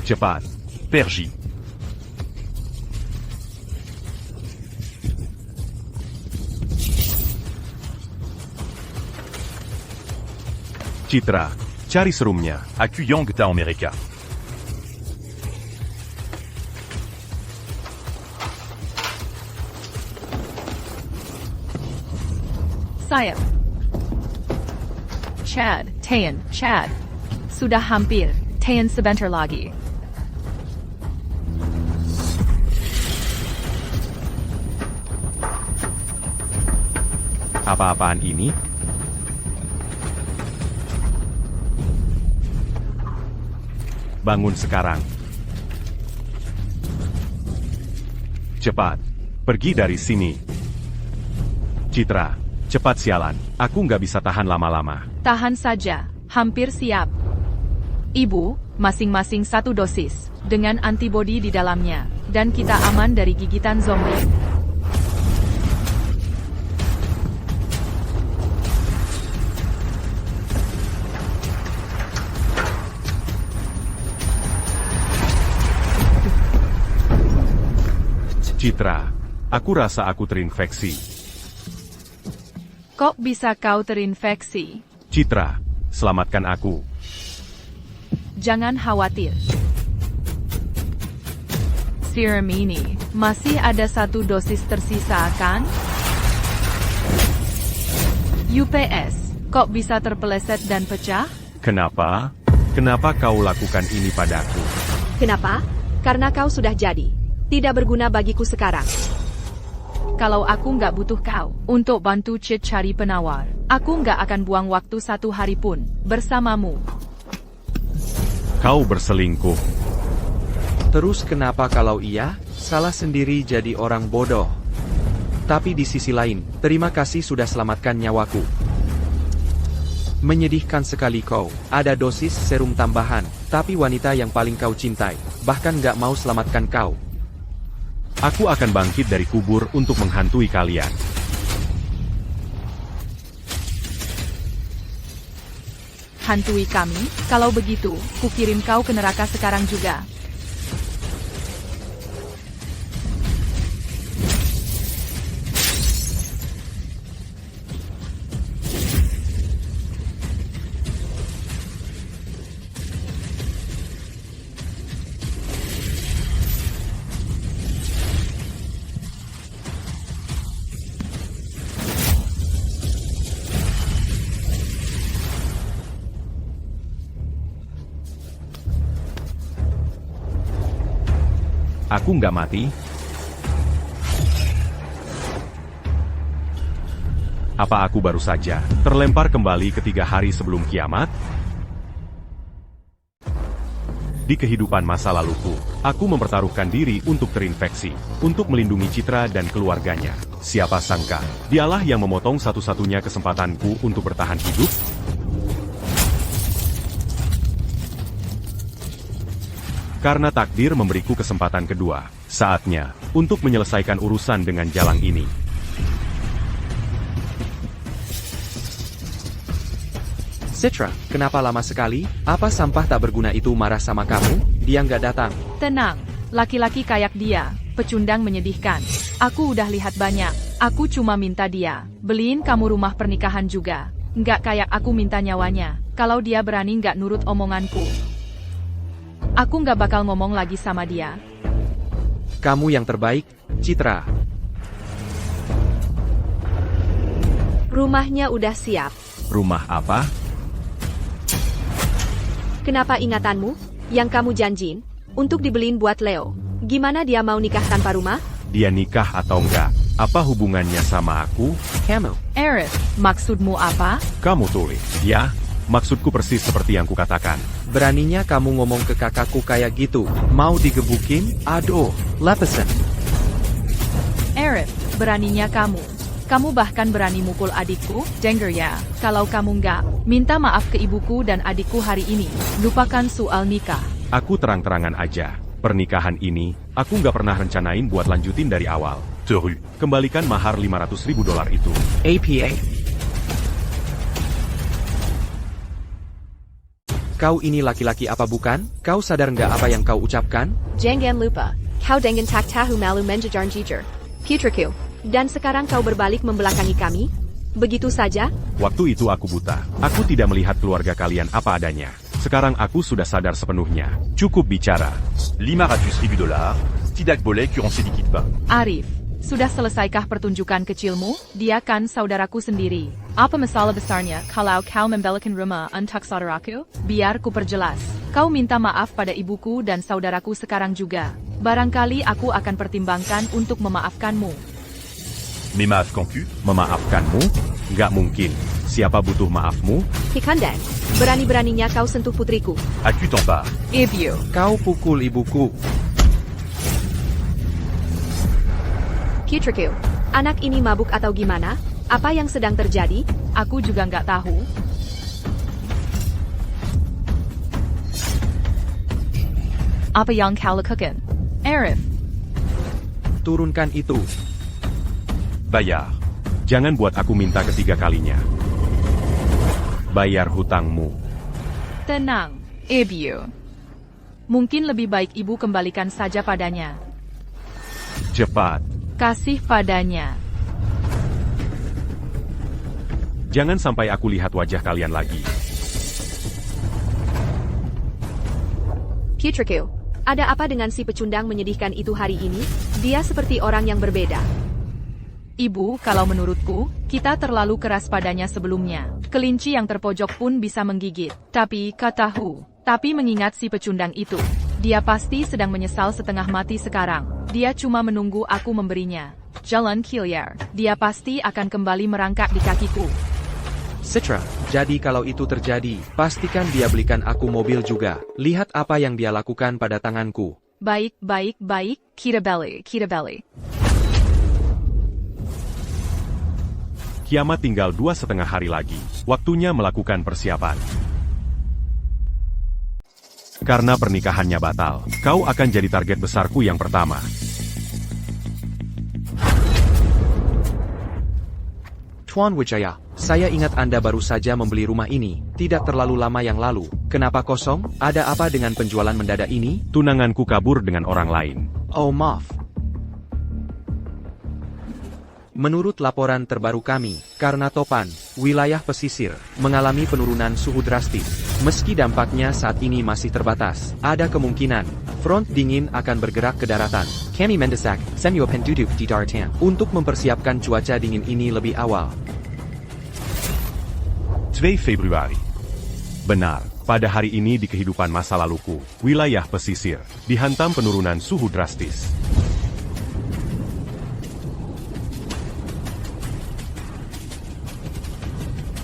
Cepat. Pergi. Citra, cari serumnya. Accuyang ta Amerika. Sayap. Chad, Tayan, Chad. Sudah hampir. Tayan sebentar lagi. Apa-apaan ini? Bangun sekarang. Cepat. Pergi dari sini. Citra, cepat sialan. Aku nggak bisa tahan lama-lama. Tahan saja. Hampir siap. Ibu, masing-masing 1 dosis. Dengan antibodi di dalamnya. Dan kita aman dari gigitan zombie. Citra, aku rasa aku terinfeksi. Kok bisa kau terinfeksi? Citra, selamatkan aku. Jangan khawatir. Serum ini, masih ada 1 dosis tersisa kan? UPS, kok bisa terpeleset dan pecah? Kenapa? Kenapa kau lakukan ini padaku? Kenapa? Karena kau sudah jadi. Tidak berguna bagiku sekarang. Kalau aku nggak butuh kau untuk bantu Cid cari penawar, aku nggak akan buang waktu 1 hari pun bersamamu. Kau berselingkuh. Terus kenapa kalau iya, salah sendiri jadi orang bodoh? Tapi di sisi lain, terima kasih sudah selamatkan nyawaku. Menyedihkan sekali kau, ada dosis serum tambahan, tapi wanita yang paling kau cintai, bahkan nggak mau selamatkan kau. Aku akan bangkit dari kubur untuk menghantui kalian. Hantui kami? Kalau begitu, kukirim kau ke neraka sekarang juga. Aku nggak mati. Apa aku baru saja terlempar kembali ke 3 hari sebelum kiamat? Di kehidupan masa laluku, aku mempertaruhkan diri untuk terinfeksi, untuk melindungi Citra dan keluarganya. Siapa sangka, dialah yang memotong satu-satunya kesempatanku untuk bertahan hidup? Karena takdir memberiku kesempatan kedua, saatnya untuk menyelesaikan urusan dengan jalang ini. Citra, kenapa lama sekali? Apa sampah tak berguna itu marah sama kamu? Dia nggak datang. Tenang, laki-laki kayak dia, pecundang menyedihkan. Aku udah lihat banyak, aku cuma minta dia beliin kamu rumah pernikahan juga. Nggak kayak aku minta nyawanya, kalau dia berani nggak nurut omonganku. Aku nggak bakal ngomong lagi sama dia. Kamu yang terbaik, Citra. Rumahnya udah siap. Rumah apa? Kenapa ingatanmu, yang kamu janjiin, untuk dibeliin buat Leo? Gimana dia mau nikah tanpa rumah? Dia nikah atau enggak? Apa hubungannya sama aku? Kamu. Aerith, maksudmu apa? Kamu tulis. Ya, maksudku persis seperti yang kukatakan. Beraninya kamu ngomong ke kakakku kayak gitu. Mau digebukin? Aduh, lepesan. Aerith, beraninya kamu. Kamu bahkan berani mukul adikku? Denger ya, kalau kamu nggak minta maaf ke ibuku dan adikku hari ini, lupakan soal nikah. Aku terang-terangan aja. Pernikahan ini, aku nggak pernah rencanain buat lanjutin dari awal. Teru. Kembalikan mahar $500.000 itu. APA. kau ini laki-laki apa bukan? Kau sadar nggak apa yang kau ucapkan? Jangan lupa, kau dengan tak tahu malu menjajar jujur. Putraku, dan sekarang kau berbalik membelakangi kami? Begitu saja? Waktu itu aku buta. Aku tidak melihat keluarga kalian apa adanya. Sekarang aku sudah sadar sepenuhnya. Cukup bicara. Lima ratus ribu dolar, tidak boleh kurang sedikit pak. Arif, sudah selesaikah pertunjukan kecilmu? Dia kan saudaraku sendiri. Apa masalah besarnya kalau kau membelakan rumah untuk saudaraku? Biar ku perjelas. Kau minta maaf pada ibuku dan saudaraku sekarang juga. Barangkali aku akan pertimbangkan untuk memaafkanmu. Mais maafkan-tu? Memaafkanmu? Nggak mungkin. Siapa butuh maafmu? Hikandang, berani-beraninya kau sentuh putriku. As-tu t'en pars? Ibu, Kau pukul ibuku. Putraku, anak ini mabuk atau gimana? Apa yang sedang terjadi? aku juga nggak tahu. Apa yang kau lakukan? Arif, Turunkan itu. Bayar. Jangan buat aku minta ketiga kalinya. Bayar hutangmu. tenang, Ibu. Mungkin lebih baik ibu kembalikan saja padanya. Cepat. Kasih padanya. Jangan sampai aku lihat wajah kalian lagi. Putraku, ada apa dengan si pecundang menyedihkan itu hari ini? Dia seperti orang yang berbeda. Ibu, kalau menurutku, kita terlalu keras padanya sebelumnya. Kelinci yang terpojok pun bisa menggigit. Tapi, katahu. Tapi mengingat si pecundang itu, dia pasti sedang menyesal setengah mati sekarang. Dia cuma menunggu aku memberinya. Jalan Kiliar. Dia pasti akan kembali merangkak di kakiku. Citra, jadi kalau itu terjadi, pastikan dia belikan aku mobil juga. Lihat apa yang dia lakukan pada tanganku. Baik, baik, baik. Kita beli, kita beli. Kiamat tinggal 2,5 hari lagi. Waktunya melakukan persiapan. Karena pernikahannya batal, kau akan jadi target besarku yang pertama. Tuan Wijaya, saya ingat Anda baru saja membeli rumah ini, tidak terlalu lama yang lalu. Kenapa kosong? Ada apa dengan penjualan mendadak ini? Tunanganku kabur dengan orang lain. Oh maaf. Menurut laporan terbaru kami, karena topan, wilayah pesisir, mengalami penurunan suhu drastis. Meski dampaknya saat ini masih terbatas, ada kemungkinan, front dingin akan bergerak ke daratan. Kami mendesak, Senyo Penduduk di daratan, untuk mempersiapkan cuaca dingin ini lebih awal. 2 Februari. Benar, pada hari ini di kehidupan masa laluku, wilayah pesisir, dihantam penurunan suhu drastis.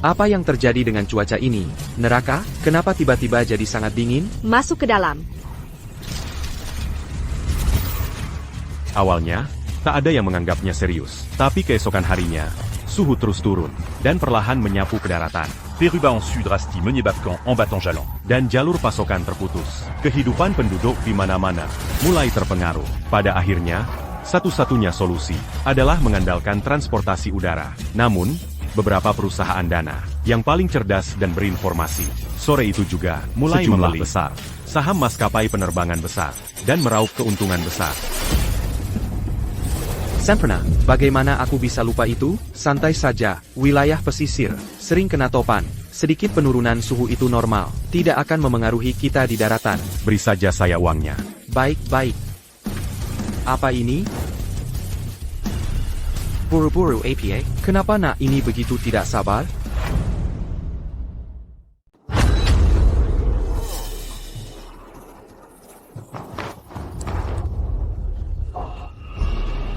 Apa yang terjadi dengan cuaca ini? Neraka? Kenapa tiba-tiba jadi sangat dingin? Masuk ke dalam. Awalnya, tak ada yang menganggapnya serius. Tapi keesokan harinya, suhu terus turun, dan perlahan menyapu ke daratan. Péruba en sud rasti menyebabkan en battant jalan. Dan jalur pasokan terputus. Kehidupan penduduk di mana-mana mulai terpengaruh. Pada akhirnya, satu-satunya solusi adalah mengandalkan transportasi udara. Namun, beberapa perusahaan dana yang paling cerdas dan berinformasi sore itu juga mulai membeli besar saham maskapai penerbangan besar dan meraup keuntungan besar. Sempurna, bagaimana aku bisa lupa itu? Santai saja, wilayah pesisir, sering kena topan. Sedikit penurunan suhu itu normal, tidak akan memengaruhi kita di daratan. Beri saja saya uangnya. Baik-baik. Apa ini? Buru-buru APA, kenapa nak ini begitu tidak sabar?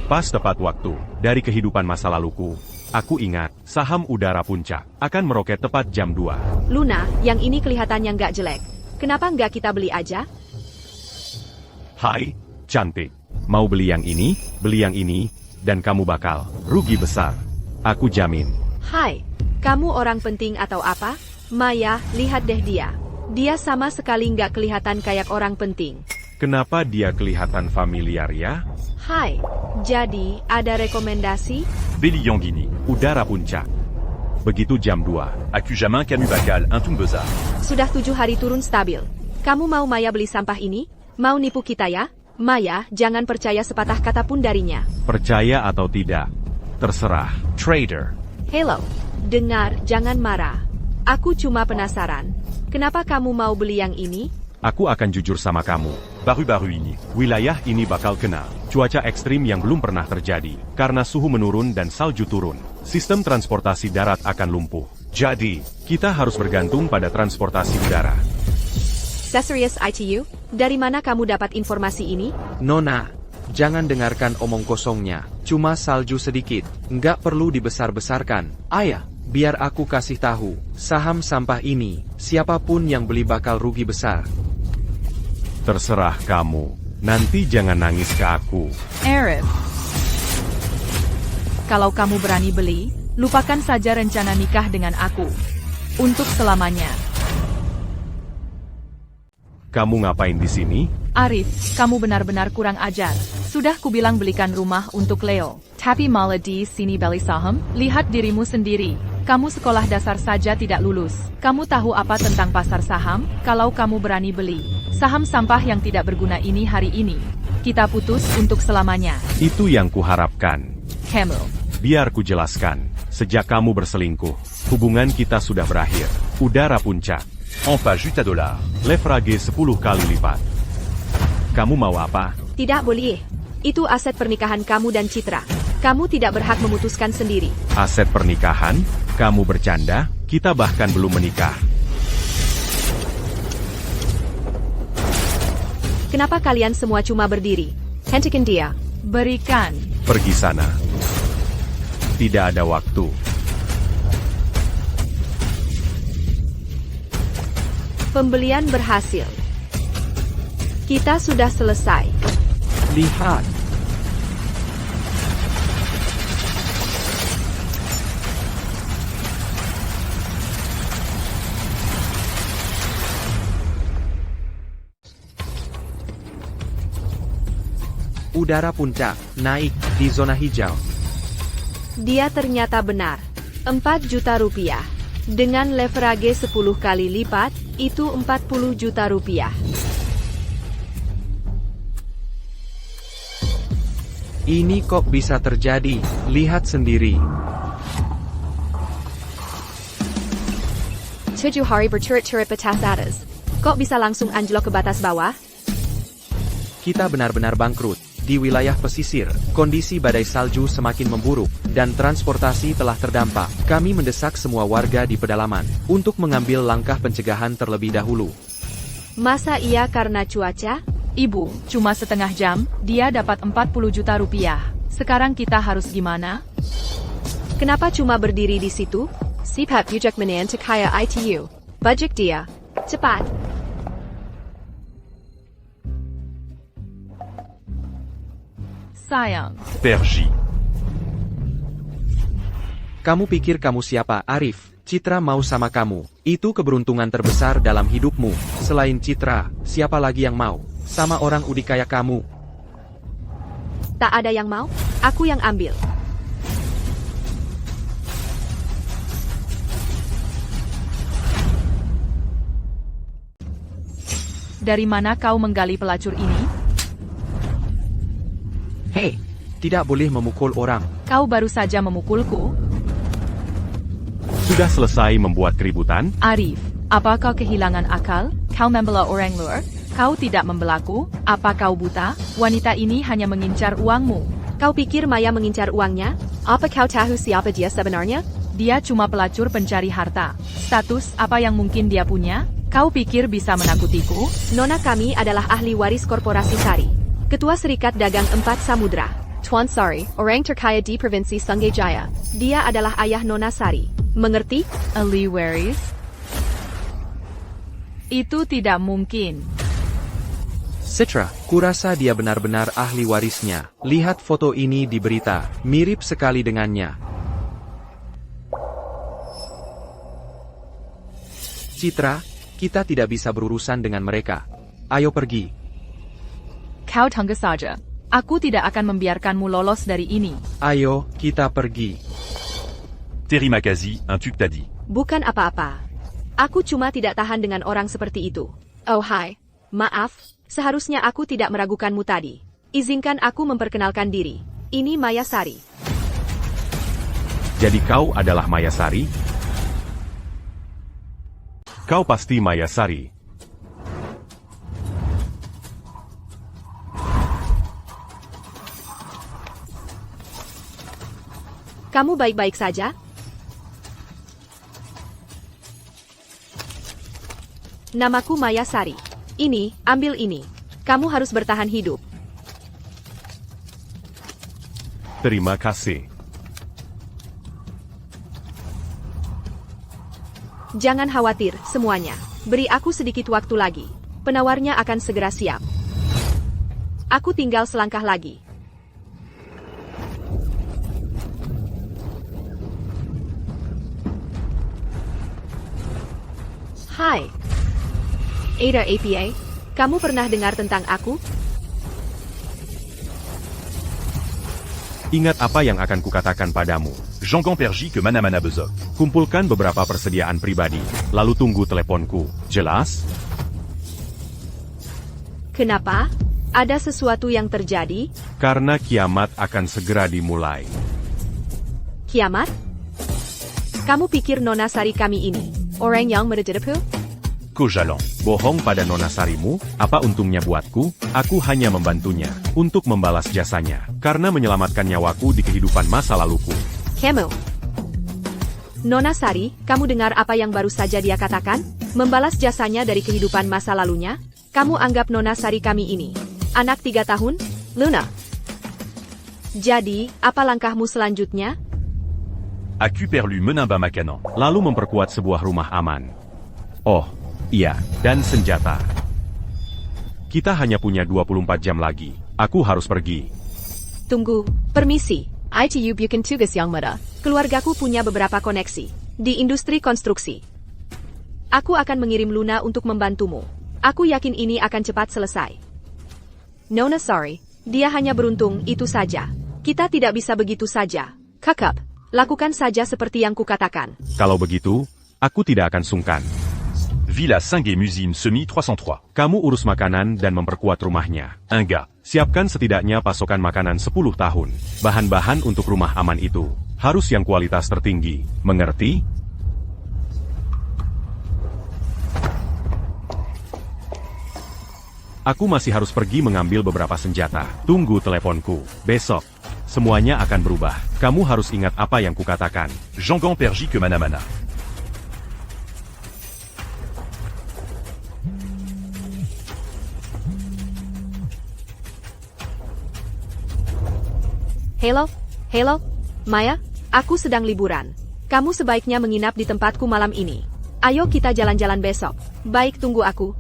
Pas tepat waktu, dari kehidupan masa laluku, aku ingat, saham udara puncak akan meroket tepat jam 2. Luna, yang ini kelihatannya nggak jelek. Kenapa nggak kita beli aja? Hai, cantik. Mau beli yang ini, dan kamu bakal rugi besar. Aku jamin. Hai, kamu orang penting atau apa? Maya, lihat deh dia. Dia sama sekali nggak kelihatan kayak orang penting. Kenapa dia kelihatan familiar ya? Hai, jadi ada rekomendasi? Beli yang gini. Udara puncak. Begitu jam 2. Akujamin Camus Bacal, un tung bezar. Sudah 7 hari turun stabil. Kamu mau Maya beli sampah ini? Mau nipu kita ya? Maya, jangan percaya sepatah kata pun darinya. Percaya atau tidak? Terserah. Trader. Hello. Dengar, jangan marah. Aku cuma penasaran. Kenapa kamu mau beli yang ini? Aku akan jujur sama kamu. Baru-baru ini. Wilayah ini bakal kena cuaca ekstrim yang belum pernah terjadi. Karena suhu menurun dan salju turun, sistem transportasi darat akan lumpuh. Jadi, kita harus bergantung pada transportasi udara. Cesarius ITU, dari mana kamu dapat informasi ini? Nona, jangan dengarkan omong kosongnya. Cuma salju sedikit. Nggak perlu dibesar-besarkan. Ayah, biar aku kasih tahu. Saham sampah ini, siapapun yang beli bakal rugi besar. Terserah kamu. Nanti jangan nangis ke aku. Arif. Kalau kamu berani beli, lupakan saja rencana nikah dengan aku. Untuk selamanya. Kamu ngapain di sini? Arif, kamu benar-benar kurang ajar. Sudah kubilang belikan rumah untuk Leo. Tapi malah di sini beli saham, lihat dirimu sendiri. Kamu sekolah dasar saja tidak lulus. Kamu tahu apa tentang pasar saham? Kalau kamu berani beli saham sampah yang tidak berguna ini hari ini, kita putus untuk selamanya. Itu yang kuharapkan. Camel. Biar ku jelaskan. Sejak kamu berselingkuh, hubungan kita sudah berakhir. Udara puncak. Enfin, juste à dollar. Leverage 10 kali lipat. Kamu mau apa? Tidak boleh. Itu aset pernikahan kamu dan Citra. Kamu tidak berhak memutuskan sendiri. Aset pernikahan? Kamu bercanda? Kita bahkan belum menikah. Kenapa kalian semua cuma berdiri? Hentikan dia. Berikan. Pergi sana. Tidak ada waktu. Pembelian berhasil. Kita sudah selesai. Lihat. Udara puncak, naik, di zona hijau. Dia ternyata benar. 4 juta rupiah. Dengan leverage 10 kali lipat, itu 40 juta rupiah. Ini kok bisa terjadi? Lihat sendiri. 7 hari berturut-turut batas atas. Kok bisa langsung anjlok ke batas bawah? Kita benar-benar bangkrut. Di wilayah pesisir, kondisi badai salju semakin memburuk, dan transportasi telah terdampak. Kami mendesak semua warga di pedalaman untuk mengambil langkah pencegahan terlebih dahulu. Masa iya karena cuaca? Ibu, cuma setengah jam, dia dapat 40 juta rupiah. Sekarang kita harus gimana? Kenapa cuma berdiri di situ? Siphat Yujak Menan Takaya ITU. Budget dia. Cepat. Sayang. Pergi. Kamu pikir kamu siapa, Arif? Citra mau sama kamu. Itu keberuntungan terbesar dalam hidupmu. Selain Citra, siapa lagi yang mau? Sama orang udik kayak kamu. Tak ada yang mau? Aku yang ambil. Dari mana kau menggali pelacur ini? Hei, tidak boleh memukul orang. Kau baru saja memukulku. Sudah selesai membuat keributan? Arif, apa kau kehilangan akal? Kau membela orang luar? Kau tidak membelaku? Apa kau buta? Wanita ini hanya mengincar uangmu. Kau pikir Maya mengincar uangnya? Apa kau tahu siapa dia sebenarnya? Dia cuma pelacur pencari harta. Status apa yang mungkin dia punya? Kau pikir bisa menakutiku? Nona kami adalah ahli waris korporasi Sari. Ketua Serikat Dagang 4 Samudra. Tuan Sari, orang terkaya di Provinsi Sungai Jaya. Dia adalah ayah Nona Sari. Mengerti? Ahli waris? Itu tidak mungkin. Citra, kurasa dia benar-benar ahli warisnya. Lihat foto ini di berita. Mirip sekali dengannya. Citra, kita tidak bisa berurusan dengan mereka. Ayo pergi. Kau tunggu saja. Aku tidak akan membiarkanmu lolos dari ini. Ayo, kita pergi. Terima kasih, untuk tadi. Bukan apa-apa. Aku cuma tidak tahan dengan orang seperti itu. Oh hai. Maaf, seharusnya aku tidak meragukanmu tadi. Izinkan aku memperkenalkan diri. Ini Maya Sari. Jadi kau adalah Maya Sari? Kau pasti Maya Sari. Kamu baik-baik saja? Namaku Maya Sari. Ini, ambil ini. Kamu harus bertahan hidup. Terima kasih. Jangan khawatir, semuanya. Beri aku sedikit waktu lagi. Penawarnya akan segera siap. Aku tinggal selangkah lagi. Hai. Ada APA, kamu pernah dengar tentang aku? Ingat apa yang akan kukatakan padamu. Jangan pergi ke mana-mana besok. Kumpulkan beberapa persediaan pribadi, lalu tunggu teleponku. Jelas? Kenapa? Ada sesuatu yang terjadi? Karena kiamat akan segera dimulai. Kiamat? Kamu pikir Nona Sari kami ini orang yang merdeka? Kojalan. Bohong pada Nona Sarimu, apa untungnya buatku? Aku hanya membantunya untuk membalas jasanya karena menyelamatkan nyawaku di kehidupan masa laluku. Kamu. Nona Sari, kamu dengar apa yang baru saja dia katakan? Membalas jasanya dari kehidupan masa lalunya? Kamu anggap Nona Sari kami ini anak 3 tahun? Luna. Jadi, apa langkahmu selanjutnya? Aku perlu menambah makanan. Lalu memperkuat sebuah rumah aman. Oh, iya, dan senjata. Kita hanya punya 24 jam lagi. Aku harus pergi. Tunggu, permisi. ITU bukan tugas yang mudah. Keluargaku punya beberapa koneksi di industri konstruksi. Aku akan mengirim Luna untuk membantumu. Aku yakin ini akan cepat selesai. Nona Sari, dia hanya beruntung, itu saja. Kita tidak bisa begitu saja. Kakak, lakukan saja seperti yang kukatakan. Kalau begitu, aku tidak akan sungkan. Villa 5 Musine Semi 303. Kamu urus makanan dan memperkuat rumahnya. Enggak. Siapkan setidaknya pasokan makanan 10 tahun. Bahan-bahan untuk rumah aman itu harus yang kualitas tertinggi. Mengerti? Aku masih harus pergi mengambil beberapa senjata. Tunggu teleponku. Besok, semuanya akan berubah. Kamu harus ingat apa yang kukatakan. Jangan pergi ke mana-mana. Halo, Maya, aku sedang liburan. Kamu sebaiknya menginap di tempatku malam ini. Ayo kita jalan-jalan besok. Baik, tunggu aku.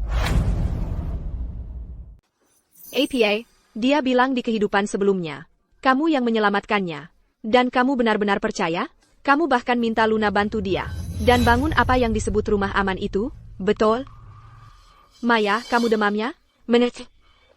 APA, dia bilang di kehidupan sebelumnya. Kamu yang menyelamatkannya. Dan kamu benar-benar percaya? Kamu bahkan minta Luna bantu dia. Dan bangun apa yang disebut rumah aman itu? Betul? Maya, kamu demamnya? Menit.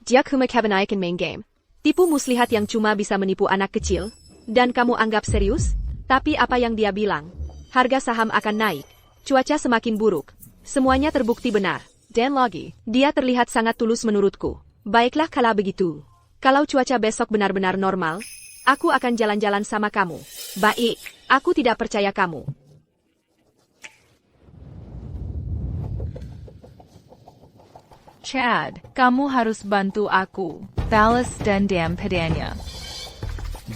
Dia kumakan main game. Tipu muslihat yang cuma bisa menipu anak kecil. Dan kamu anggap serius? Tapi apa yang dia bilang? Harga saham akan naik. Cuaca semakin buruk. Semuanya terbukti benar. Dan lagi, dia terlihat sangat tulus menurutku. Baiklah kalau begitu. Kalau cuaca besok benar-benar normal, aku akan jalan-jalan sama kamu. Baik, aku tidak percaya kamu. Chad, kamu harus bantu aku. Balas dendam padanya.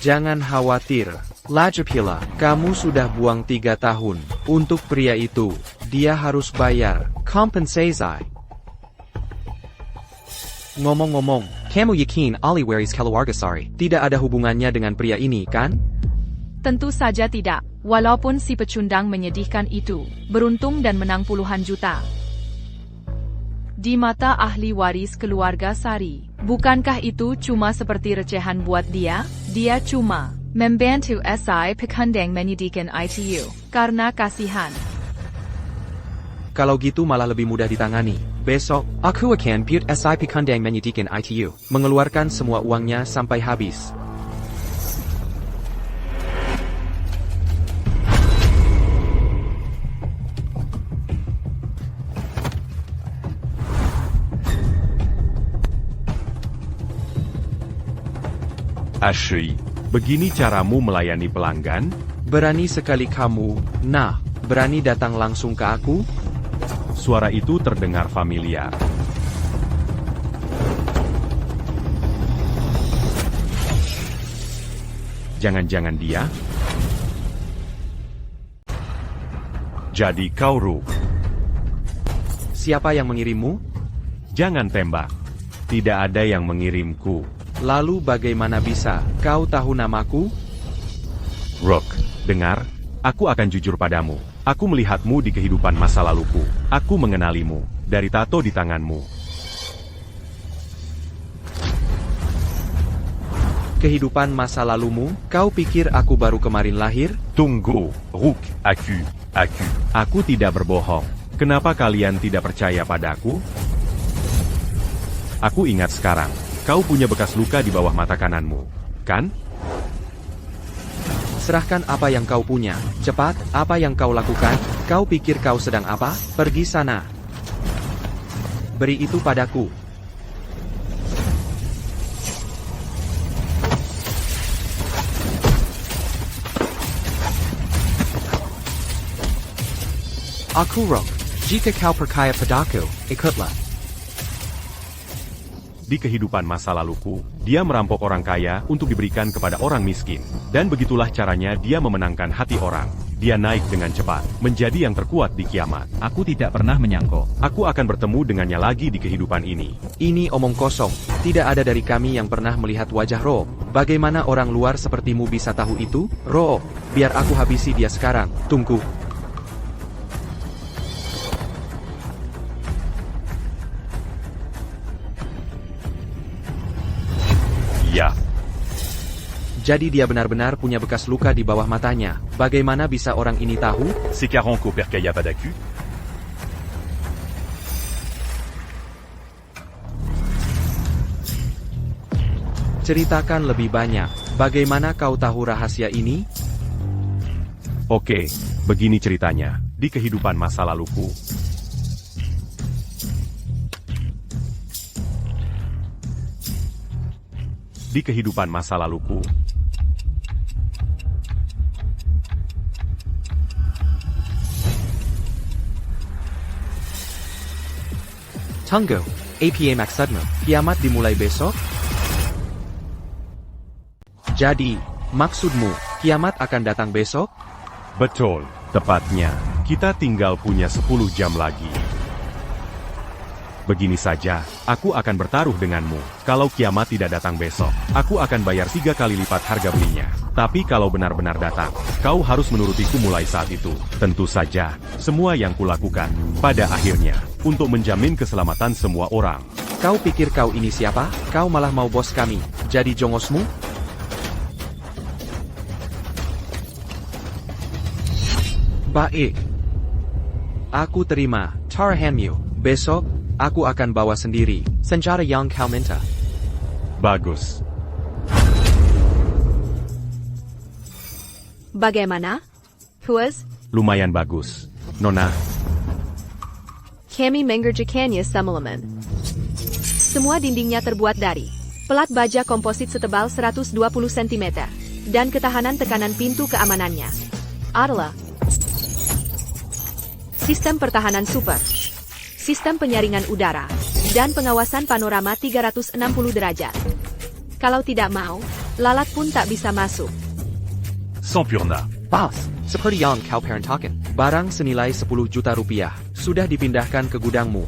Jangan khawatir. Lajapila, kamu sudah buang 3 tahun. Untuk pria itu, dia harus bayar kompensasi. Ngomong-ngomong, kamu yakin Ali Waris Keluargasari tidak ada hubungannya dengan pria ini, kan? Tentu saja tidak. Walaupun si pecundang menyedihkan itu beruntung dan menang puluhan juta. Di mata ahli waris keluarga Sari, bukankah itu cuma seperti recehan buat dia? Dia cuma membantu SI Pekandang menyedihkan ITU karena kasihan. Kalau gitu malah lebih mudah ditangani. Besok, aku akan buat SI Pekandang menyedihkan ITU, mengeluarkan semua uangnya sampai habis. HEI. Begini caramu melayani pelanggan? Berani sekali kamu. Nah, berani datang langsung ke aku? Suara itu terdengar familiar. Jangan-jangan dia? Jadi kau Rook. Siapa yang mengirimmu? Jangan tembak. Tidak ada yang mengirimku. Lalu bagaimana bisa kau tahu namaku? Rook, dengar, aku akan jujur padamu. Aku melihatmu di kehidupan masa laluku. Aku mengenalimu dari tato di tanganmu. Kehidupan masa lalumu? Kau pikir aku baru kemarin lahir? Tunggu, Rook, aku. Aku tidak berbohong. Kenapa kalian tidak percaya padaku? Aku ingat sekarang. Kau punya bekas luka di bawah mata kananmu, kan? Serahkan apa yang kau punya. Cepat, apa yang kau lakukan? Kau pikir kau sedang apa? Pergi sana. Beri itu padaku. Aku Rook. Jika kau percaya padaku, ikutlah. Di kehidupan masa laluku, dia merampok orang kaya untuk diberikan kepada orang miskin. Dan begitulah caranya dia memenangkan hati orang. Dia naik dengan cepat, menjadi yang terkuat di kiamat. Aku tidak pernah menyangka. Aku akan bertemu dengannya lagi di kehidupan ini. Ini omong kosong. Tidak ada dari kami yang pernah melihat wajah Rook. Bagaimana orang luar sepertimu bisa tahu itu? Rook, biar aku habisi dia sekarang. Tunggu. Ya. Jadi dia benar-benar punya bekas luka di bawah matanya. Bagaimana bisa orang ini tahu? C'est Karanko Perkaya Padaku. Ceritakan lebih banyak. Bagaimana kau tahu rahasia ini? Oke, begini ceritanya. Di kehidupan masa laluku, Tunggu, APA maksudmu, kiamat dimulai besok? Jadi, maksudmu, kiamat akan datang besok? betul, tepatnya, kita tinggal punya 10 jam lagi. Begini saja, aku akan bertaruh denganmu. Kalau kiamat tidak datang besok, aku akan bayar 3 kali lipat harga belinya. Tapi kalau benar-benar datang, kau harus menurutiku mulai saat itu. Tentu saja, semua yang kulakukan, pada akhirnya, untuk menjamin keselamatan semua orang. Kau pikir kau ini siapa? Kau malah mau bos kami. Jadi jongosmu? Baik. Aku terima. Taruhanmu. Besok, aku akan bawa sendiri. Senjata yang kau minta. Bagus. Bagaimana? Puas? Lumayan bagus. Nona, Kami mengerjakannya semalaman. Semua dindingnya terbuat dari pelat baja komposit setebal 120 cm. Dan ketahanan tekanan pintu keamanannya adalah sistem pertahanan super, sistem penyaringan udara, dan pengawasan panorama 360 derajat. Kalau tidak mau, lalat pun tak bisa masuk. Sampurna. Bos, seperti yang kau perintahkan. Barang senilai 10 juta rupiah, sudah dipindahkan ke gudangmu.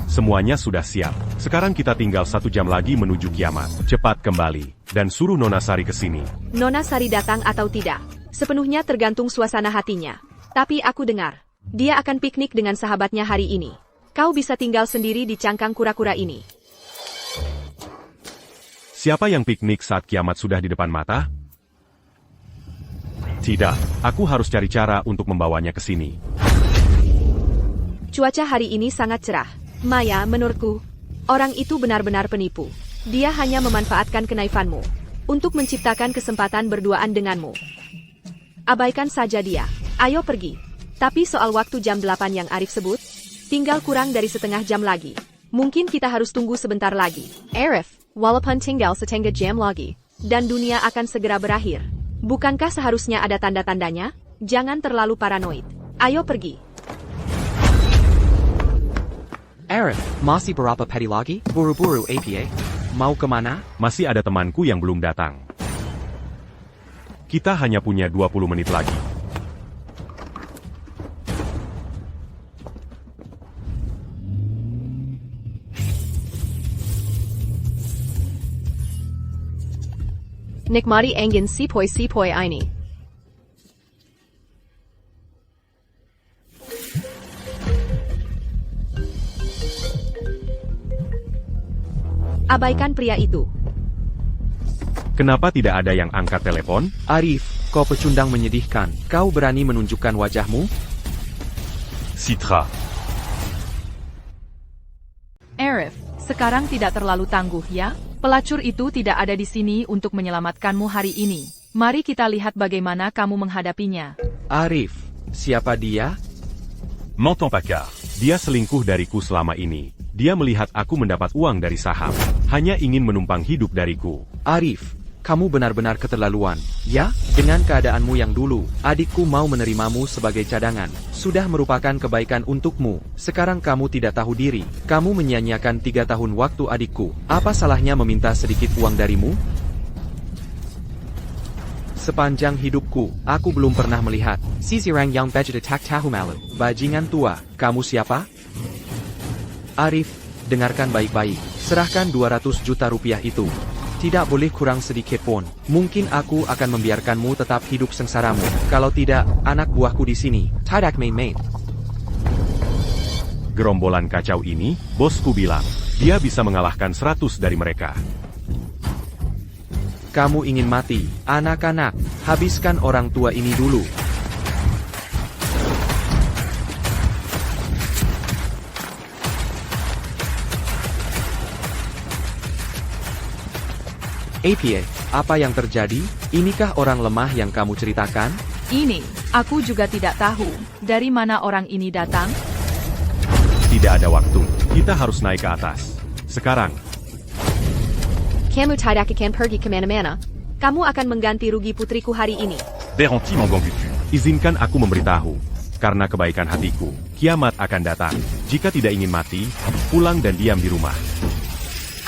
semuanya sudah siap. Sekarang kita tinggal 1 jam lagi menuju kiamat. Cepat kembali, dan suruh Nona Sari ke sini. Nona Sari datang atau tidak, sepenuhnya tergantung suasana hatinya. Tapi aku dengar, dia akan piknik dengan sahabatnya hari ini. Kau bisa tinggal sendiri di cangkang kura-kura ini. Siapa yang piknik saat kiamat sudah di depan mata? Tidak, aku harus cari cara untuk membawanya ke sini. Cuaca hari ini sangat cerah. Maya, menurutku, orang itu benar-benar penipu. Dia hanya memanfaatkan kenaifanmu untuk menciptakan kesempatan berduaan denganmu. Abaikan saja dia. Ayo pergi. Tapi soal waktu jam 8 yang Arif sebut, tinggal kurang dari setengah jam lagi. Mungkin kita harus tunggu sebentar lagi. Arif, walaupun tinggal setengah jam lagi, dan dunia akan segera berakhir. Bukankah seharusnya ada tanda-tandanya? Jangan terlalu paranoid. Ayo pergi. Arif, masih berapa peti lagi? Buru-buru APA. Mau kemana? Masih ada temanku yang belum datang. Kita hanya punya 20 menit lagi. Nikmati angin sepoi-sepoi ini. Abaikan pria itu. Kenapa tidak ada yang angkat telepon? Arif, kau pecundang menyedihkan. Kau berani menunjukkan wajahmu? Citra. Arif, sekarang tidak terlalu tangguh ya? Pelacur itu tidak ada di sini untuk menyelamatkanmu hari ini. Mari kita lihat bagaimana kamu menghadapinya. Arif, siapa dia? Menton Paccard. Dia selingkuh dariku selama ini. Dia melihat aku mendapat uang dari saham. Hanya ingin menumpang hidup dariku. Arif, kamu benar-benar keterlaluan. Ya, dengan keadaanmu yang dulu, adikku mau menerimamu sebagai cadangan. Sudah merupakan kebaikan untukmu. Sekarang kamu tidak tahu diri. Kamu menyia-nyiakan 3 tahun waktu adikku. Apa salahnya meminta sedikit uang darimu? Sepanjang hidupku, aku belum pernah melihat si orang yang budget attack tahu malu. Bajingan tua, kamu siapa? Arif, dengarkan baik-baik. Serahkan 200 juta rupiah itu. Tidak boleh kurang sedikit pun. Mungkin aku akan membiarkanmu tetap hidup sengsaramu. Kalau tidak, anak buahku di sini. Tidak main-main. Gerombolan kacau ini, bosku bilang, dia bisa mengalahkan 100 dari mereka. Kamu ingin mati, anak-anak. Habiskan orang tua ini dulu. APA, apa yang terjadi? Inikah orang lemah yang kamu ceritakan? Ini, aku juga tidak tahu. Dari mana orang ini datang? Tidak ada waktu. Kita harus naik ke atas. Sekarang. Kamu tidak akan pergi kemana-mana. Kamu akan mengganti rugi putriku hari ini. Beranti Manganggutu. Izinkan aku memberitahu. Karena kebaikan hatiku, kiamat akan datang. Jika tidak ingin mati, pulang dan diam di rumah.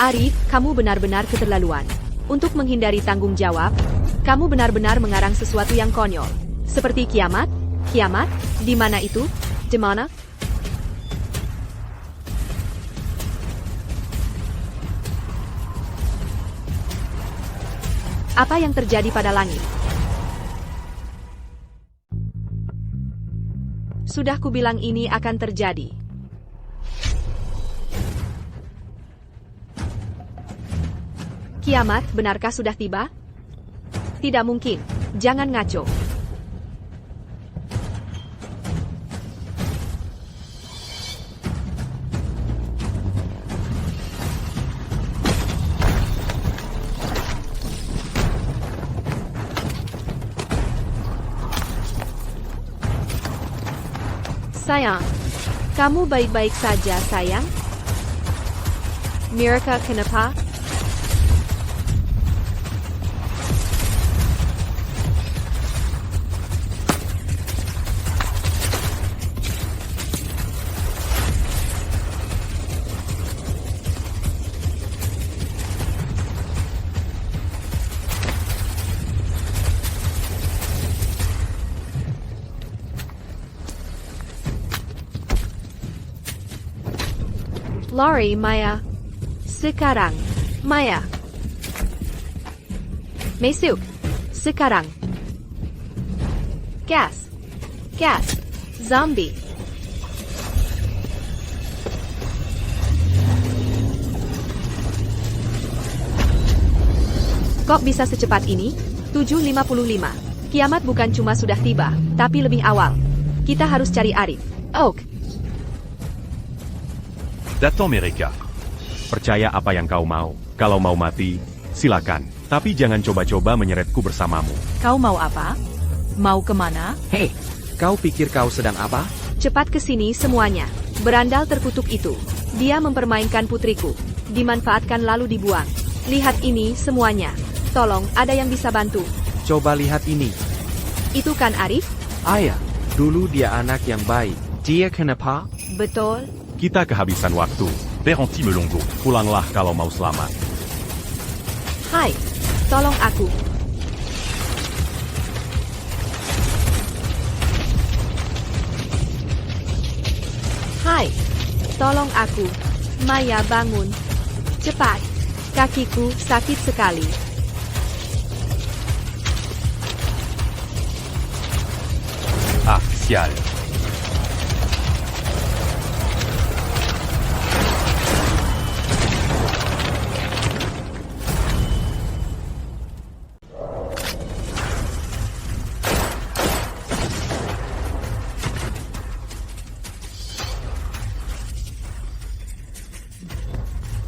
Arif, kamu benar-benar keterlaluan. Untuk menghindari tanggung jawab, kamu benar-benar mengarang sesuatu yang konyol. Seperti kiamat? Kiamat? Di mana itu? Di mana? Apa yang terjadi pada langit? Sudah kubilang ini akan terjadi. Kiamat, benarkah sudah tiba? Tidak mungkin. Jangan ngaco. Sayang, kamu baik-baik saja, sayang? Mirka, kenapa? Lari, Maya. Sekarang. Maya. Masuk. Sekarang. Gas. Gas. Zombie. Kok bisa secepat ini? 7.55. Kiamat bukan cuma sudah tiba, tapi lebih awal. Kita harus cari Arif. Oak. Datang mereka. Percaya apa yang kau mau. Kalau mau mati, silakan. Tapi jangan coba-coba menyeretku bersamamu. Kau mau apa? Mau kemana? Hei, kau pikir kau sedang apa? Cepat ke sini semuanya. Berandal terkutuk itu. Dia mempermainkan putriku. Dimanfaatkan lalu dibuang. Lihat ini semuanya. Tolong, ada yang bisa bantu. Coba lihat ini. Itu kan Arif? Ayah, dulu dia anak yang baik. Dia kenapa? Betul. Kita kehabisan waktu. Père Anti-Melongo. Pulanglah kalau mau selamat. Hai, tolong aku. Hai, tolong aku. Maya, bangun. Cepat. Kakiku sakit sekali. Ah, sial.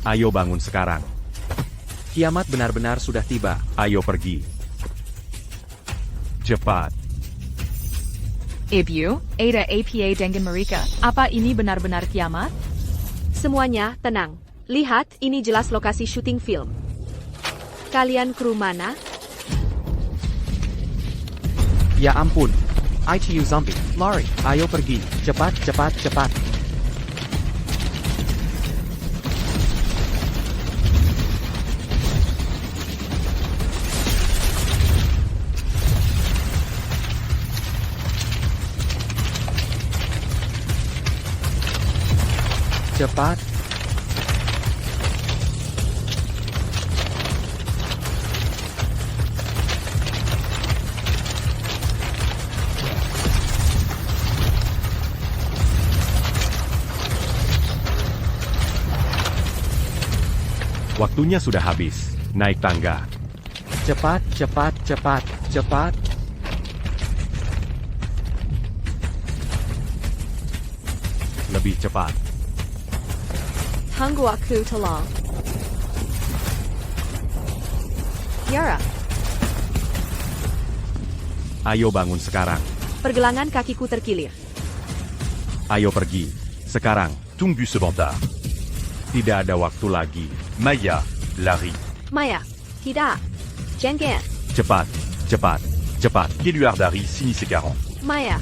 Ayo bangun sekarang. Kiamat benar-benar sudah tiba. Ayo pergi. Cepat. Ibu, Ada apa dengan mereka? Apa ini benar-benar kiamat? Semuanya, tenang. Lihat, ini jelas lokasi syuting film. Kalian kru mana? Ya ampun. ITU zombie. Lari. Ayo pergi. Cepat, cepat, cepat. Cepat. Waktunya sudah habis. Naik tangga. Cepat, cepat, cepat, cepat. Lebih cepat. Tunggu aku tolong. Yara, Ayo bangun sekarang. pergelangan kakiku terkilir. Ayo pergi. Sekarang. Tunggu sebentar. Tidak ada waktu lagi. Maya, lari. Maya, tidak. Jangan. Cepat. Cepat. Cepat. Keluar dari sini sekarang. Maya.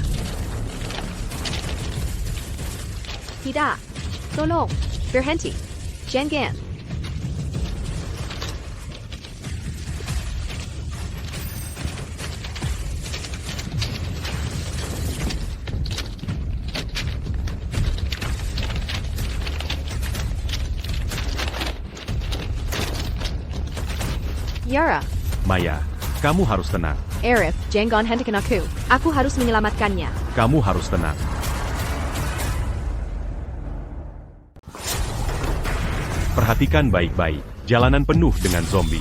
Tidak. Tolong. Berhenti. Jangan. Yara, Maya, kamu harus tenang. Arif, jangan hentikan aku. Aku harus menyelamatkannya. Kamu harus tenang. Perhatikan baik-baik. Jalanan penuh dengan zombie.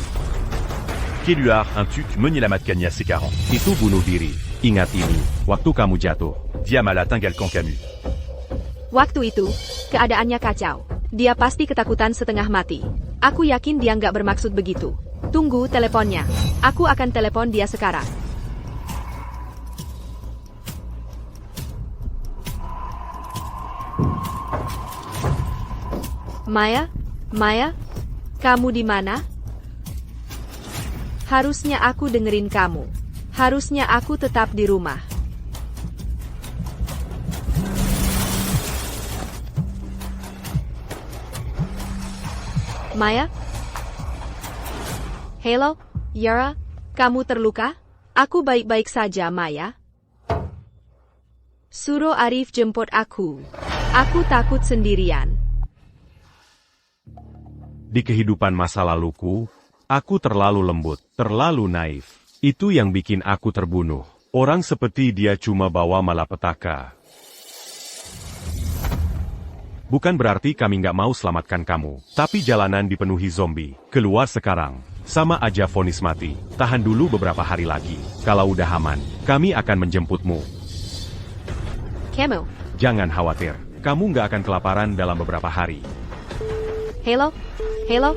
Keluar, un tuc, menyelamatkannya sekarang. Itu bunuh diri. Ingat ini. Waktu kamu jatuh. Diamala tinggalkan kami. Waktu itu, keadaannya kacau. Dia pasti ketakutan setengah mati. Aku yakin dia nggak bermaksud begitu. Tunggu teleponnya. Aku akan telepon dia sekarang. Maya? Maya? Kamu di mana? Harusnya aku dengerin kamu. Harusnya aku tetap di rumah. Maya? Halo, Yara? Kamu terluka? Aku baik-baik saja, Maya. Suruh Arif jemput aku. Aku takut sendirian. Di kehidupan masa laluku, aku terlalu lembut, terlalu naif. Itu yang bikin aku terbunuh. Orang seperti dia cuma bawa malapetaka. Bukan berarti kami nggak mau selamatkan kamu. Tapi jalanan dipenuhi zombie. Keluar sekarang. Sama aja vonis mati. Tahan dulu beberapa hari lagi. Kalau udah aman, kami akan menjemputmu. Kamu? Jangan khawatir. Kamu nggak akan kelaparan dalam beberapa hari. Halo? Halo?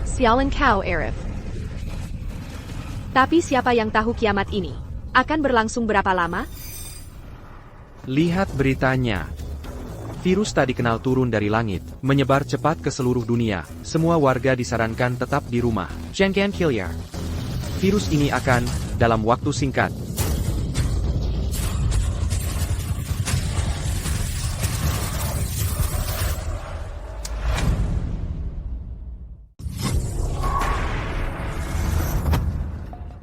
Sialan kau, Arif. Tapi siapa yang tahu kiamat ini? Akan berlangsung berapa lama? Lihat beritanya. Virus tak dikenal turun dari langit, menyebar cepat ke seluruh dunia. Semua warga disarankan tetap di rumah. Jangan keluar. Virus ini akan, dalam waktu singkat,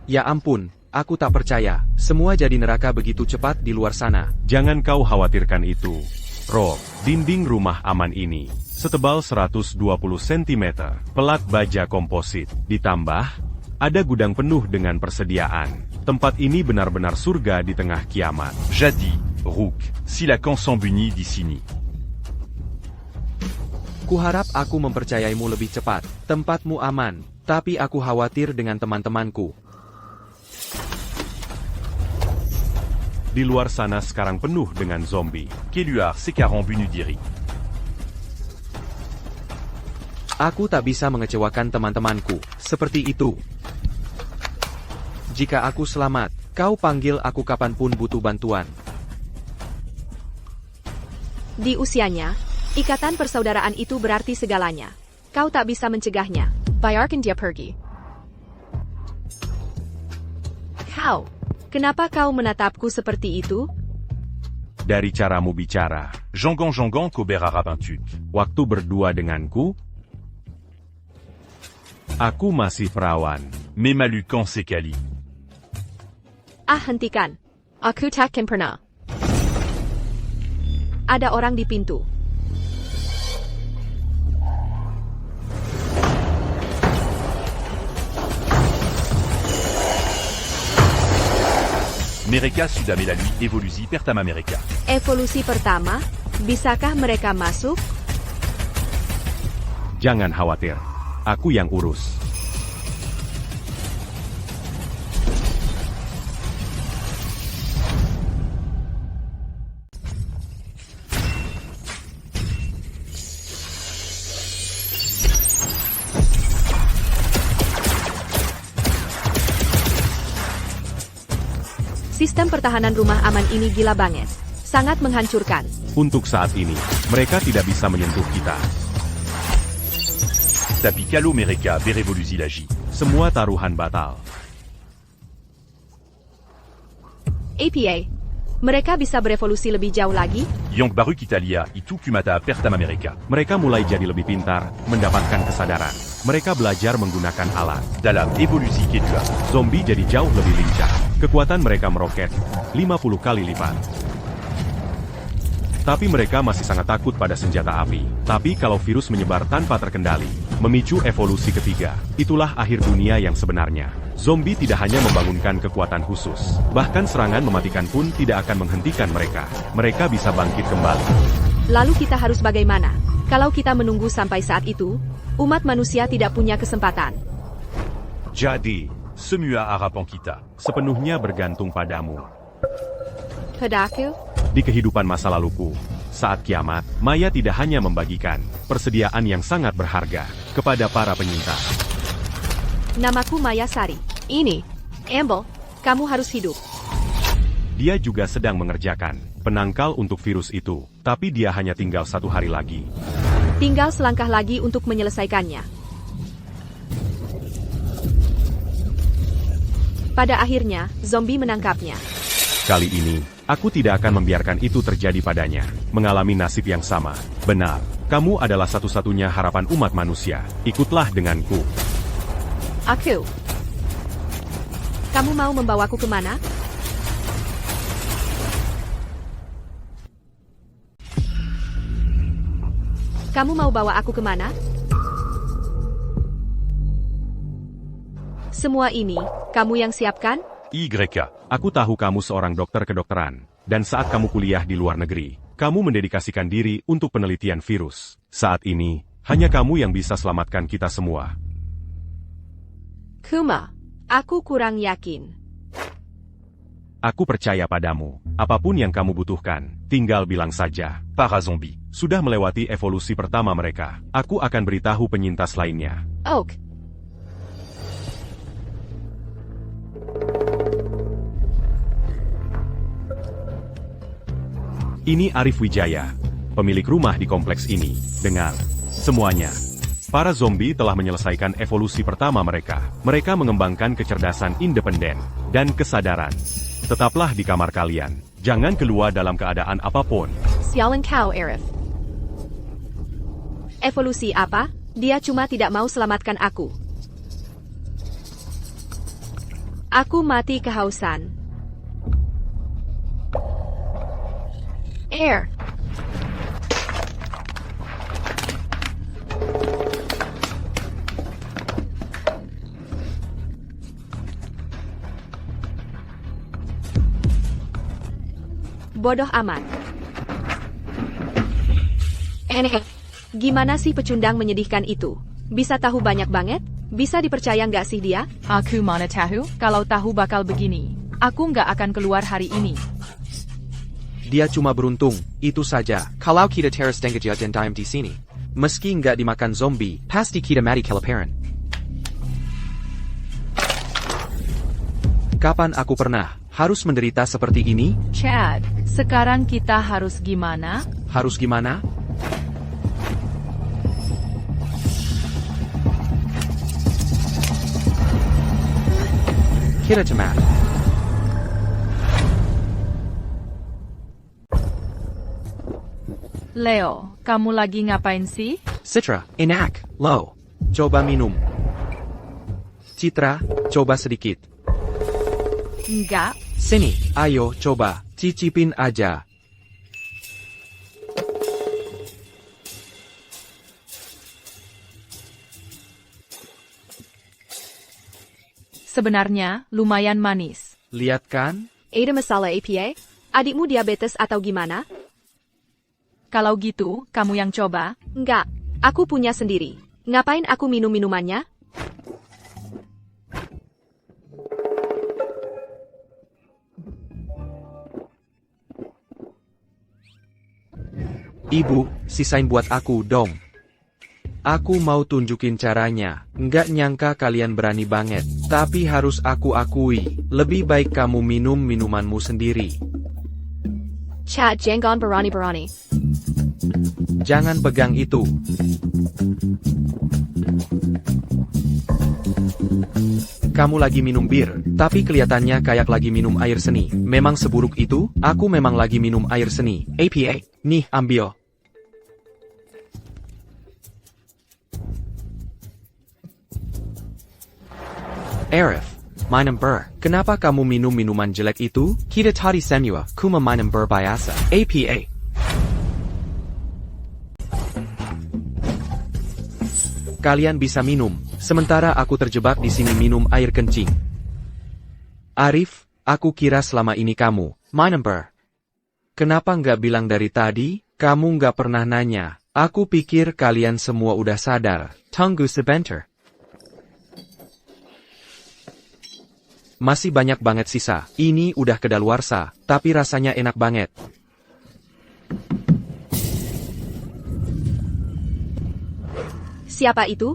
ya ampun, aku tak percaya. Semua jadi neraka begitu cepat di luar sana. Jangan kau khawatirkan itu. Rob, dinding rumah aman ini setebal 120 cm, pelat baja komposit, ditambah ada gudang penuh dengan persediaan. Tempat ini benar-benar surga di tengah kiamat. Jadis, Rook, si Lacan s'embunit d'ici. Kuharap aku mempercayaimu lebih cepat. Tempatmu aman, tapi aku khawatir dengan teman-temanku. Di luar sana sekarang penuh dengan zombie. Keluar sekarang bunuh diri. Aku tak bisa mengecewakan teman-temanku, seperti itu. Jika aku selamat, kau panggil aku kapanpun butuh bantuan. Di usianya, ikatan persaudaraan itu berarti segalanya. Kau tak bisa mencegahnya. Biarkan dia pergi. Kau, kenapa kau menatapku seperti itu? Dari caramu bicara, Jangan qu'Aubert Arabentuc. waktu berdua denganku, aku masih perawan. Mais Malucan c'est Kali. Ah, hentikan. Aku takkan pernah. Ada orang di pintu. Mereka sudah melalui evolusi pertama mereka. Evolusi pertama, bisakah mereka masuk? Jangan khawatir, aku yang urus. Sistem pertahanan rumah aman ini gila banget. Sangat menghancurkan. Untuk saat ini, mereka tidak bisa menyentuh kita. Tapi kalau mereka berevolusi lagi. Semua taruhan batal. APA, mereka bisa berevolusi lebih jauh lagi? Yang baru kita lihat itu kumata pertama mereka. Mereka mulai jadi lebih pintar, mendapatkan kesadaran. Mereka belajar menggunakan alat. Dalam evolusi kedua, Zombie jadi jauh lebih lincah. Kekuatan mereka meroket 50 kali lipat. Tapi mereka masih sangat takut pada senjata api. Tapi kalau virus menyebar tanpa terkendali, memicu evolusi ketiga, itulah akhir dunia yang sebenarnya. Zombie tidak hanya membangunkan kekuatan khusus, bahkan serangan mematikan pun tidak akan menghentikan mereka. Mereka bisa bangkit kembali. Lalu kita harus bagaimana? Kalau kita menunggu sampai saat itu, umat manusia tidak punya kesempatan. Jadi, semua harapan kita. sepenuhnya bergantung padamu. Padaku? Di kehidupan masa laluku, saat kiamat, Maya tidak hanya membagikan persediaan yang sangat berharga kepada para penyintas. Namaku Maya Sari. Ini, Amble, kamu harus hidup. Dia juga sedang mengerjakan penangkal untuk virus itu, tapi dia hanya tinggal 1 hari lagi. Tinggal selangkah lagi untuk menyelesaikannya. Pada akhirnya, zombie menangkapnya. Kali ini, aku tidak akan membiarkan itu terjadi padanya. Mengalami nasib yang sama. Benar, kamu adalah satu-satunya harapan umat manusia. Ikutlah denganku. Aku. Kamu mau membawaku kemana? Kamu mau bawa aku kemana? Semua ini, kamu yang siapkan? YK. Aku tahu kamu seorang dokter kedokteran, dan saat kamu kuliah di luar negeri, kamu mendedikasikan diri untuk penelitian virus. Saat ini, hanya kamu yang bisa selamatkan kita semua. Kuma, aku kurang yakin. Aku percaya padamu. Apapun yang kamu butuhkan, tinggal bilang saja. Para zombie. Sudah melewati evolusi pertama mereka. Aku akan beritahu penyintas lainnya. Oak. Ini Arif Wijaya. pemilik rumah di kompleks ini. Dengar, semuanya. Para zombie telah menyelesaikan evolusi pertama mereka. Mereka mengembangkan kecerdasan independen dan kesadaran. Tetaplah di kamar kalian. Jangan keluar dalam keadaan apapun. Sialan kau, Arif. Evolusi apa? Dia cuma tidak mau selamatkan aku. Aku mati kehausan. Air. Bodoh amat. Aneh. Gimana sih pecundang menyedihkan itu? Bisa tahu banyak banget? Bisa dipercaya nggak sih dia? Aku mana tahu, kalau tahu bakal begini. Aku nggak akan keluar hari ini. Dia cuma beruntung, itu saja. Kalau kita terus dengeja dan diam di sini, meski nggak dimakan zombie, pasti kita mati kelaparan. Kapan aku pernah harus menderita seperti ini? Chad, sekarang kita harus gimana? Harus gimana? Kita cemat. Leo, kamu lagi ngapain sih? Citra, enak, lo. Coba minum. Citra, coba sedikit. Enggak. Sini, ayo coba, cicipin aja. Sebenarnya, lumayan manis. Lihat kan? Ada masalah APA? Adikmu diabetes atau gimana? Kalau gitu, kamu yang coba. Enggak, aku punya sendiri. Ngapain aku minum minumannya? Ibu, sisain buat aku dong. Aku mau tunjukin caranya. Nggak nyangka kalian berani banget. Tapi harus aku akui, lebih baik kamu minum minumanmu sendiri. Chat jangan berani-berani. Jangan pegang itu. Kamu lagi minum bir, tapi kelihatannya kayak lagi minum air seni. Memang seburuk itu? Aku memang lagi minum air seni. APA, nih ambil. Arif, minum bir. Kenapa kamu minum minuman jelek itu? Kita tadi semua, kuma minum bir biasa. APA. Kalian bisa minum, sementara aku terjebak di sini minum air kencing. Arif, aku kira selama ini kamu, minum bir. Kenapa nggak bilang dari tadi? Kamu nggak pernah nanya. Aku pikir kalian semua udah sadar. Tunggu sebentar. Masih banyak banget sisa. Ini udah kedaluarsa, tapi rasanya enak banget. Siapa itu?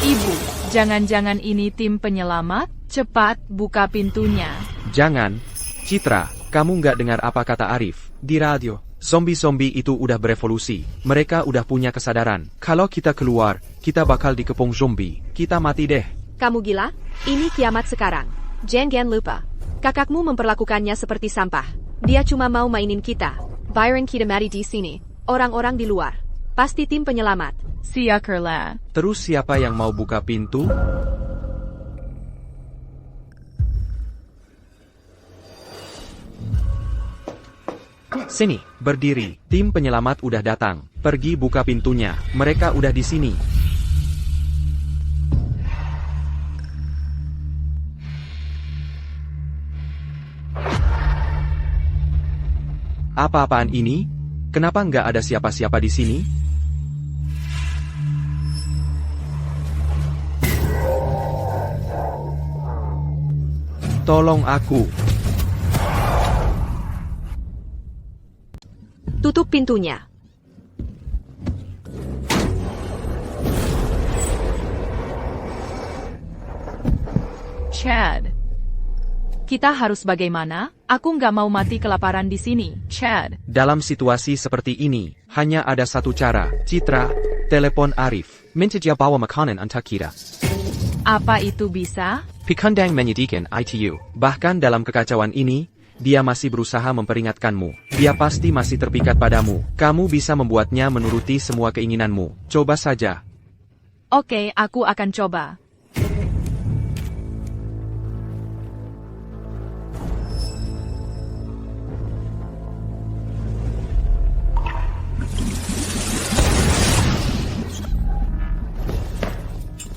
Ibu, jangan-jangan ini tim penyelamat? Cepat, buka pintunya. Jangan. Citra, kamu nggak dengar apa kata Arif di radio? Zombie-zombie itu udah berevolusi. Mereka udah punya kesadaran. Kalau kita keluar, kita bakal dikepung zombie. Kita mati deh. Kamu gila? Ini kiamat sekarang. Jangan lupa. Kakakmu memperlakukannya seperti sampah. Dia cuma mau mainin kita. Byron kita mati di sini. Orang-orang di luar. Pasti tim penyelamat. Siakerlah. Terus siapa yang mau buka pintu? Sini, berdiri. Tim penyelamat udah datang. Pergi buka pintunya. Mereka udah di sini. Apa-apaan ini? Kenapa nggak ada siapa-siapa di sini? Tolong aku. Tutup pintunya. Chad. Kita harus bagaimana? Aku nggak mau mati kelaparan di sini, Chad. Dalam situasi seperti ini, hanya ada satu cara. Citra, telepon Arif. Minta dia bawa makanan untuk kita. Apa itu bisa? Pikundang menyedihkan ITU. Bahkan dalam kekacauan ini, dia masih berusaha memperingatkanmu. Dia pasti masih terpikat padamu. Kamu bisa membuatnya menuruti semua keinginanmu. Coba saja. Oke, aku akan coba.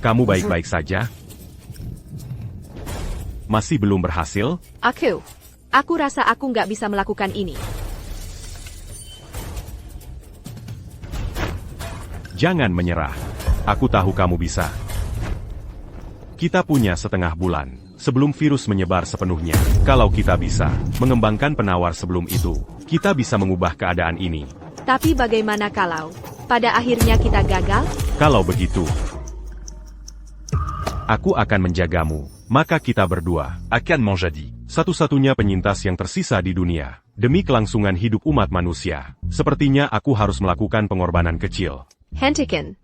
Kamu baik-baik saja? Masih belum berhasil? Aku rasa aku nggak bisa melakukan ini. Jangan menyerah. Aku tahu kamu bisa. Kita punya setengah bulan sebelum virus menyebar sepenuhnya. Kalau kita bisa mengembangkan penawar sebelum itu, kita bisa mengubah keadaan ini. Tapi bagaimana kalau pada akhirnya kita gagal? Kalau begitu, aku akan menjagamu. Maka kita berdua, Akan menjadi satu-satunya penyintas yang tersisa di dunia. Demi kelangsungan hidup umat manusia, sepertinya aku harus melakukan pengorbanan kecil. Hentikan.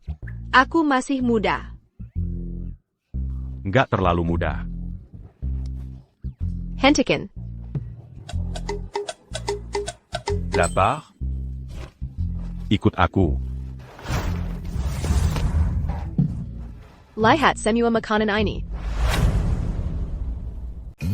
Aku masih muda. Nggak terlalu mudah. Hentikan. la part. Ikut aku. Lihat semua makanan ini.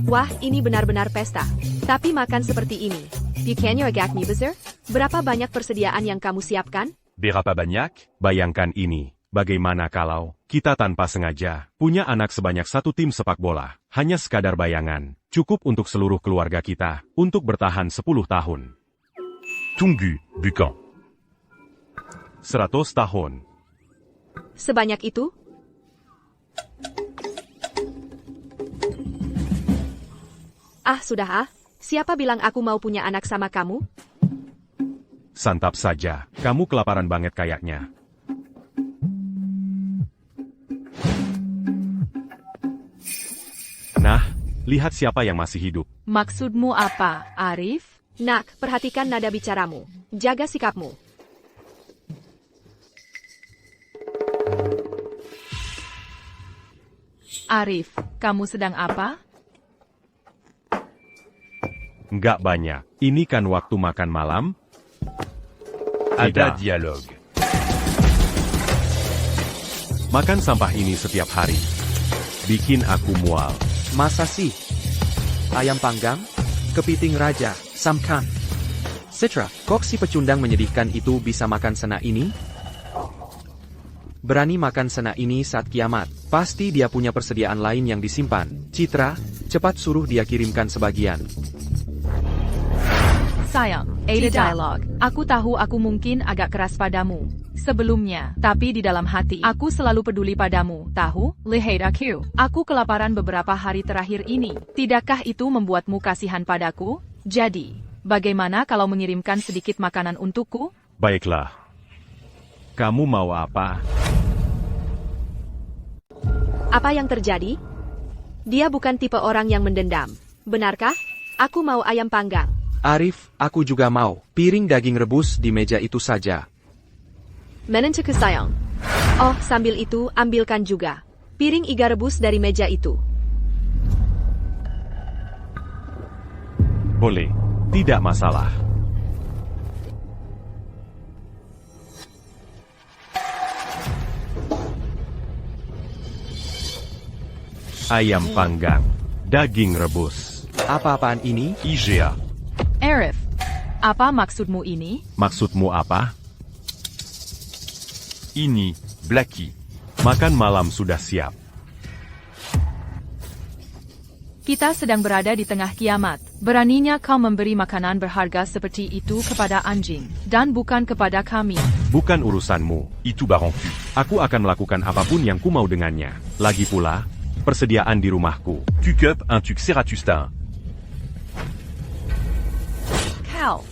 Wah, ini benar-benar pesta. Tapi makan seperti ini. Bukannya agak besar? Berapa banyak persediaan yang kamu siapkan? Berapa banyak? Bayangkan ini. Bagaimana kalau kita tanpa sengaja punya anak sebanyak satu tim sepak bola? Hanya sekadar bayangan. Cukup untuk seluruh keluarga kita untuk bertahan 10 tahun. Tunggu, Bukan. 100 tahun. Sebanyak itu? Sudah. Siapa bilang aku mau punya anak sama kamu? Santap saja. Kamu kelaparan banget kayaknya. Nah, lihat siapa yang masih hidup. Maksudmu apa, Arif? Nak, perhatikan nada bicaramu. Jaga sikapmu. Arif, kamu sedang apa? Nggak banyak. Ini kan waktu makan malam? Ada Tidak. dialogue. Makan sampah ini setiap hari. Bikin aku mual. Masa sih? Ayam panggang? Kepiting raja? Samkan? Citra, kok si pecundang menyedihkan itu bisa makan sena ini? Berani makan sena ini saat kiamat. Pasti dia punya persediaan lain yang disimpan. Citra, cepat suruh dia kirimkan sebagian. Sayang, ada dialog. Aku tahu aku mungkin agak keras padamu sebelumnya, tapi di dalam hati, aku selalu peduli padamu, tahu? Lihat aku. Aku kelaparan beberapa hari terakhir ini. Tidakkah itu membuatmu kasihan padaku? Jadi, bagaimana kalau mengirimkan sedikit makanan untukku? Baiklah. Kamu mau apa? Apa yang terjadi? Dia bukan tipe orang yang mendendam. Benarkah? Aku mau ayam panggang. Arif, aku juga mau. Piring daging rebus di meja itu saja. Menentuku sayang. Oh, sambil itu, ambilkan juga piring iga rebus dari meja itu. Boleh. Tidak masalah. Ayam panggang. Daging rebus. Apa-apaan ini? IGA. Arif, apa maksudmu ini? Maksudmu apa? Ini, Blackie. Makan malam sudah siap. Kita sedang berada di tengah kiamat. Beraninya kau memberi makanan berharga seperti itu kepada anjing, dan bukan kepada kami. Bukan urusanmu. Itu barangku. Aku akan melakukan apapun yang ku mau dengannya. Lagi pula, persediaan di rumahku. Tu cup un tuc Ceratustin. Kau,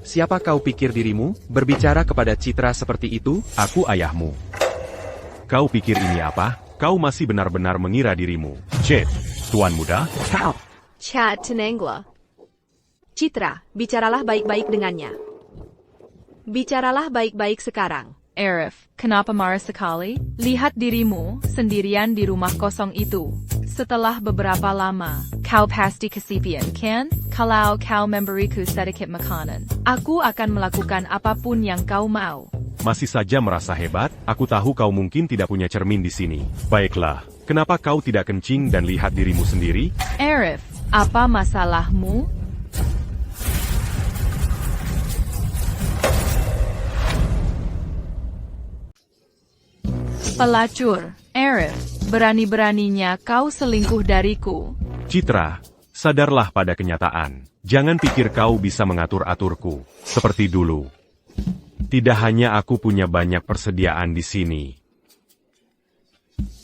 Siapa kau pikir dirimu? Berbicara kepada Citra seperti itu? Aku ayahmu. Kau pikir ini apa? Kau masih benar-benar mengira dirimu. Chet, Tuan Muda? Chat Tenengla. Citra, bicaralah baik-baik dengannya. Bicaralah baik-baik sekarang. Arif, kenapa marah sekali? Lihat dirimu sendirian di rumah kosong itu. Setelah beberapa lama, kau pasti kesepian, kan? Kalau kau memberiku sedikit makanan, aku akan melakukan apapun yang kau mau. Masih saja merasa hebat? Aku tahu kau mungkin tidak punya cermin di sini. Baiklah, kenapa kau tidak kencing dan lihat dirimu sendiri? Arif, apa masalahmu? Pelacur, Arif, berani-beraninya kau selingkuh dariku. Citra, sadarlah pada kenyataan. Jangan pikir kau bisa mengatur-aturku, seperti dulu. Tidak hanya aku punya banyak persediaan di sini.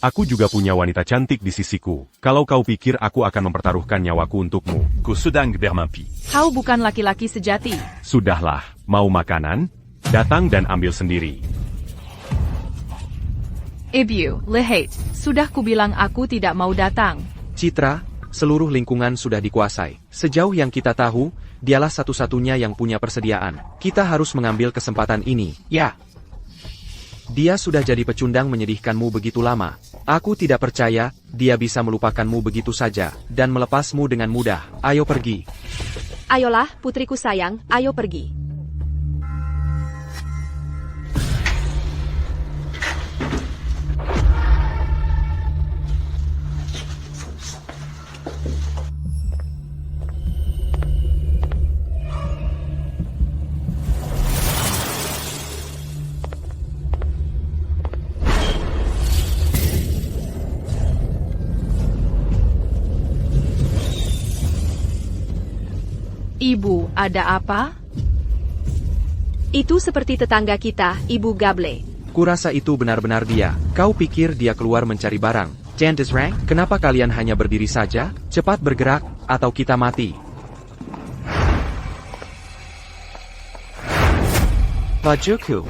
Aku juga punya wanita cantik di sisiku. Kalau kau pikir aku akan mempertaruhkan nyawaku untukmu. Kau sedang bermimpi. Kau bukan laki-laki sejati. Sudahlah, mau makanan? Datang dan ambil sendiri. Ibu, lihat, sudah kubilang aku tidak mau datang. Citra, seluruh lingkungan sudah dikuasai. Sejauh yang kita tahu, dialah satu-satunya yang punya persediaan. Kita harus mengambil kesempatan ini. Ya. Dia sudah jadi pecundang menyedihkanmu begitu lama. Aku tidak percaya, dia bisa melupakanmu begitu saja, dan melepasmu dengan mudah. Ayo pergi. Ayolah, putriku sayang, ayo pergi. Ibu, ada apa? Itu seperti tetangga kita, Ibu Gable. Kurasa itu benar-benar dia. Kau pikir dia keluar mencari barang? Candice Rang, kenapa kalian hanya berdiri saja? Cepat bergerak, atau kita mati. Bajuku.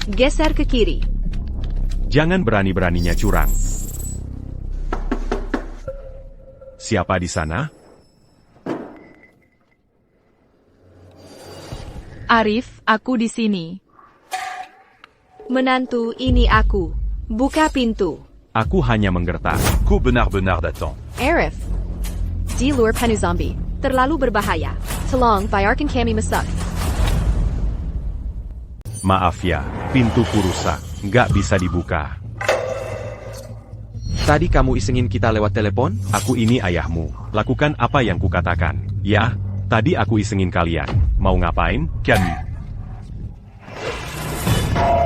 Geser ke kiri. Jangan berani-beraninya curang. Siapa di sana? Arif, aku di sini. Menantu, ini aku. Buka pintu. Aku hanya menggertak. Kau benar-benar datang. Arif. Di luar panu zombie. Terlalu berbahaya. Tolong, bayarkan kami masak. Maaf ya, pintuku rusak. Nggak bisa dibuka. Tadi kamu isengin kita lewat telepon? Aku ini ayahmu. Lakukan apa yang kukatakan. Ya, tadi aku isengin kalian. Mau ngapain? Camille.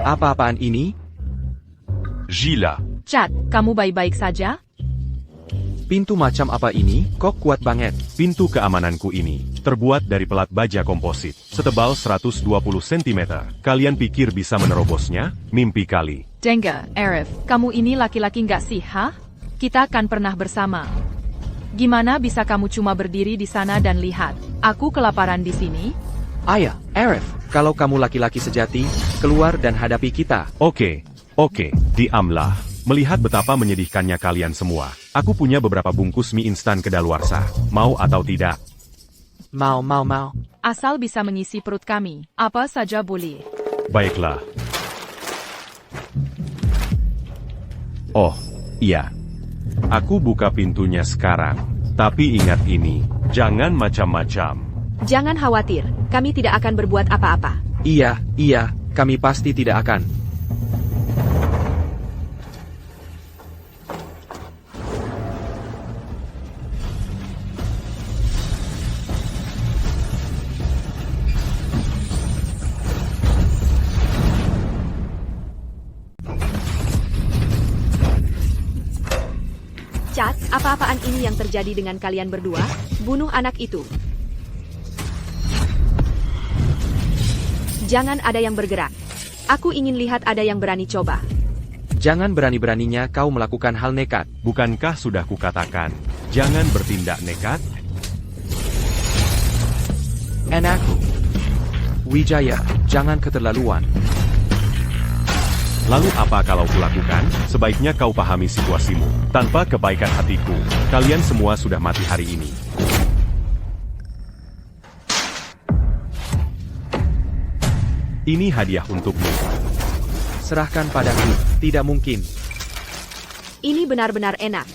Apa-apaan ini? Gila. Chat, kamu baik-baik saja? Pintu macam apa ini? Kok kuat banget? Pintu keamananku ini terbuat dari pelat baja komposit, setebal 120 cm. Kalian pikir bisa menerobosnya? Mimpi kali. Denga, Arif, kamu ini laki-laki nggak sih, ha? Kita akan pernah bersama. Gimana bisa kamu cuma berdiri di sana dan lihat? Aku kelaparan di sini? Ayah, Arif, kalau kamu laki-laki sejati, keluar dan hadapi kita. Oke, diamlah. Melihat betapa menyedihkannya kalian semua, aku punya beberapa bungkus mie instan kedaluarsa. Mau atau tidak? Mau. Asal bisa mengisi perut kami, apa saja boleh. Baiklah. Oh, iya. Aku buka pintunya sekarang. Tapi ingat ini, jangan macam-macam. Jangan khawatir, kami tidak akan berbuat apa-apa. Iya, kami pasti tidak akan. Chat, apa-apaan ini yang terjadi dengan kalian berdua? Bunuh anak itu. Jangan ada yang bergerak. Aku ingin lihat ada yang berani coba. Jangan berani-beraninya kau melakukan hal nekat. Bukankah sudah kukatakan, jangan bertindak nekat? Anakku. Wijaya, jangan keterlaluan. Lalu apa kalau kulakukan? Sebaiknya kau pahami situasimu. Tanpa kebaikan hatiku, kalian semua sudah mati hari ini. Ini hadiah untukmu. Serahkan padaku, tidak mungkin. Ini benar-benar enak.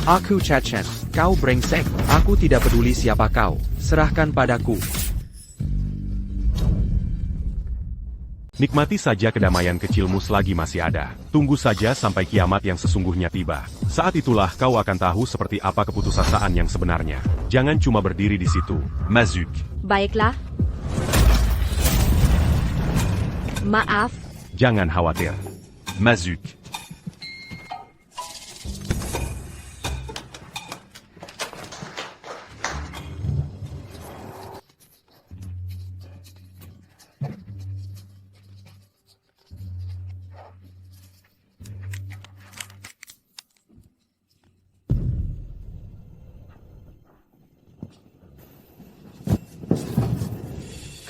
Aku Chachen, kau brengsek. Aku tidak peduli siapa kau. Serahkan padaku. Nikmati saja kedamaian kecilmu selagi masih ada. Tunggu saja sampai kiamat yang sesungguhnya tiba. Saat itulah kau akan tahu seperti apa keputusasaan yang sebenarnya. Jangan cuma berdiri di situ. Mazuk. Baiklah. Maaf. Jangan khawatir. Mazuk.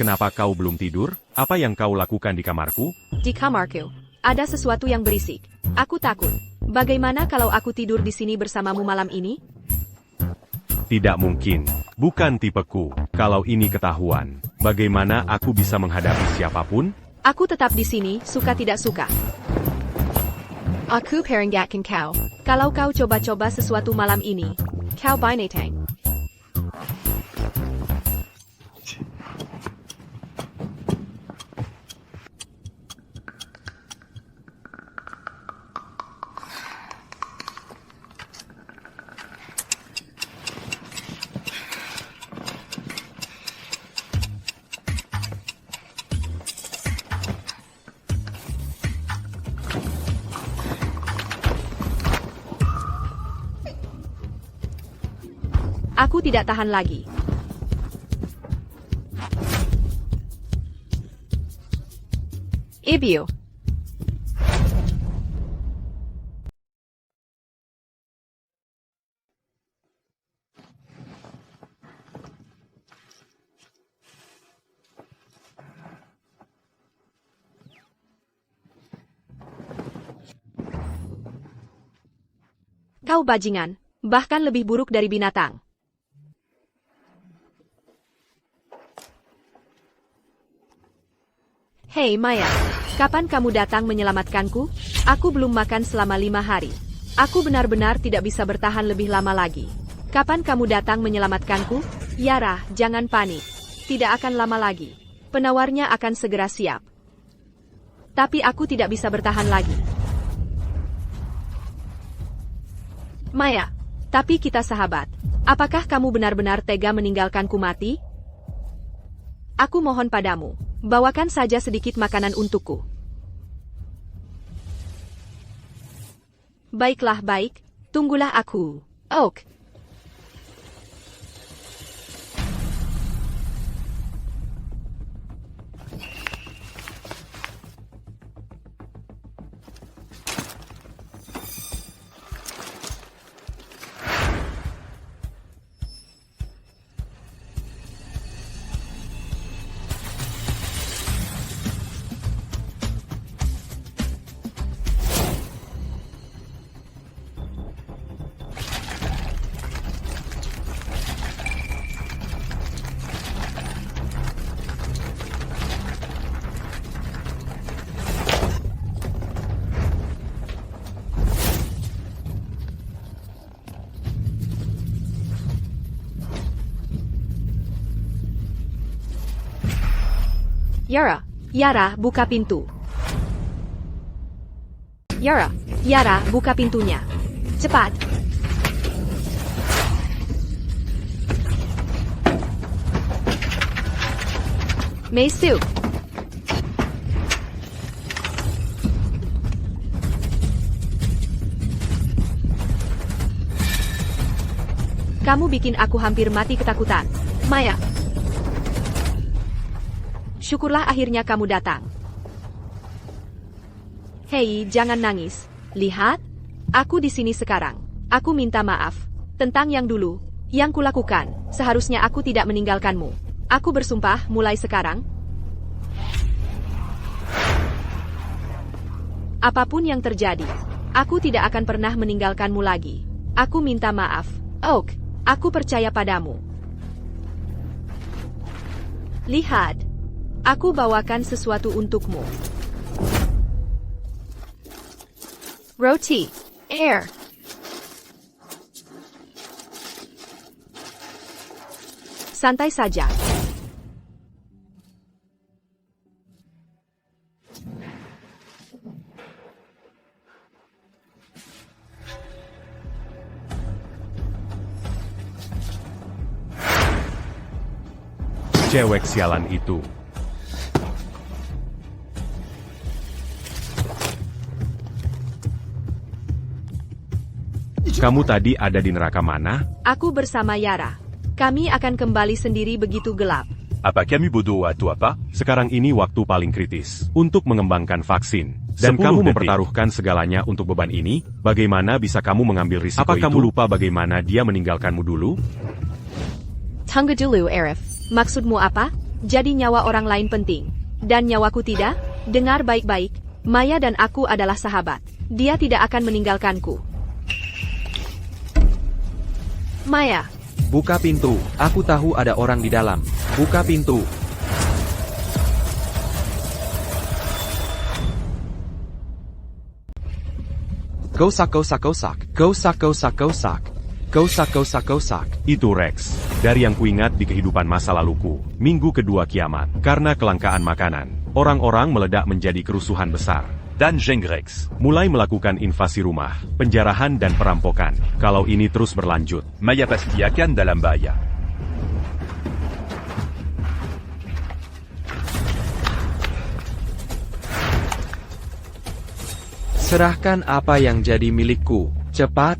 Kenapa kau belum tidur? Apa yang kau lakukan di kamarku? Di kamarku, ada sesuatu yang berisik. Aku takut. Bagaimana kalau aku tidur di sini bersamamu malam ini? Tidak mungkin. Bukan tipeku. Kalau ini ketahuan, bagaimana aku bisa menghadapi siapapun? Aku tetap di sini, suka tidak suka. Aku peringatkan kau. Kalau kau coba-coba sesuatu malam ini, kau binatang. Aku tidak tahan lagi. Ibio. Kau bajingan, bahkan lebih buruk dari binatang. Hei Maya, kapan kamu datang menyelamatkanku? Aku belum makan selama 5 hari. Aku benar-benar tidak bisa bertahan lebih lama lagi. Kapan kamu datang menyelamatkanku? Yara, jangan panik. Tidak akan lama lagi. Penawarnya akan segera siap. Tapi aku tidak bisa bertahan lagi. Maya, tapi kita sahabat. Apakah kamu benar-benar tega meninggalkanku mati? Aku mohon padamu. Bawakan saja sedikit makanan untukku. Baiklah baik, tunggulah aku. Oak. Yara, buka pintu. Yara, buka pintunya. Cepat. Meisu. Kamu bikin aku hampir mati ketakutan. Maya. Syukurlah akhirnya kamu datang. Hei, jangan nangis. Lihat, aku di sini sekarang. Aku minta maaf tentang yang dulu. Yang kulakukan, seharusnya aku tidak meninggalkanmu. Aku bersumpah, mulai sekarang, apapun yang terjadi, aku tidak akan pernah meninggalkanmu lagi. Aku minta maaf, Oak. Aku percaya padamu. Lihat, aku bawakan sesuatu untukmu. Roti, air. Santai saja. Cewek sialan itu. Kamu tadi ada di neraka mana? Aku bersama Yara. Kami akan kembali sendiri begitu gelap. Apa kami bodoh atau apa? Sekarang ini waktu paling kritis untuk mengembangkan vaksin. Dan 10 kamu detik. mempertaruhkan segalanya untuk beban ini? Bagaimana bisa kamu mengambil risiko Apa itu? kamu lupa bagaimana dia meninggalkanmu dulu? Tunggu dulu, Arif. Maksudmu apa? Jadi nyawa orang lain penting. Dan nyawaku tidak? Dengar baik-baik. Maya dan aku adalah sahabat. Dia tidak akan meninggalkanku. Maya, Buka pintu, aku tahu ada orang di dalam. Buka pintu. Gosak, gosak, gosak. Gosak, gosak, gosak. Gosak, gosak, gosak. Itu Rex. Dari yang kuingat di kehidupan masa laluku, minggu kedua kiamat. Karena kelangkaan makanan, orang-orang meledak menjadi kerusuhan besar. Dan Jengrex. Mulai melakukan invasi rumah, penjarahan dan perampokan. Kalau ini terus berlanjut, Maya pasti akan dalam bahaya. Serahkan apa yang jadi milikku. Cepat.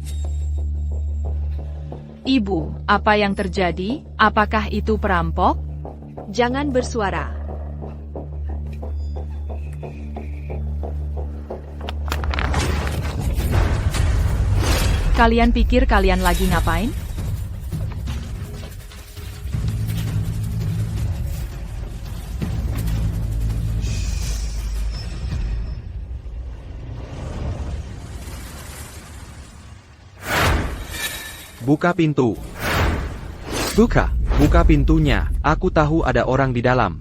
Ibu, apa yang terjadi? Apakah itu perampok? jangan bersuara. Kalian pikir kalian lagi ngapain? Buka pintu. Buka pintunya. Aku tahu ada orang di dalam.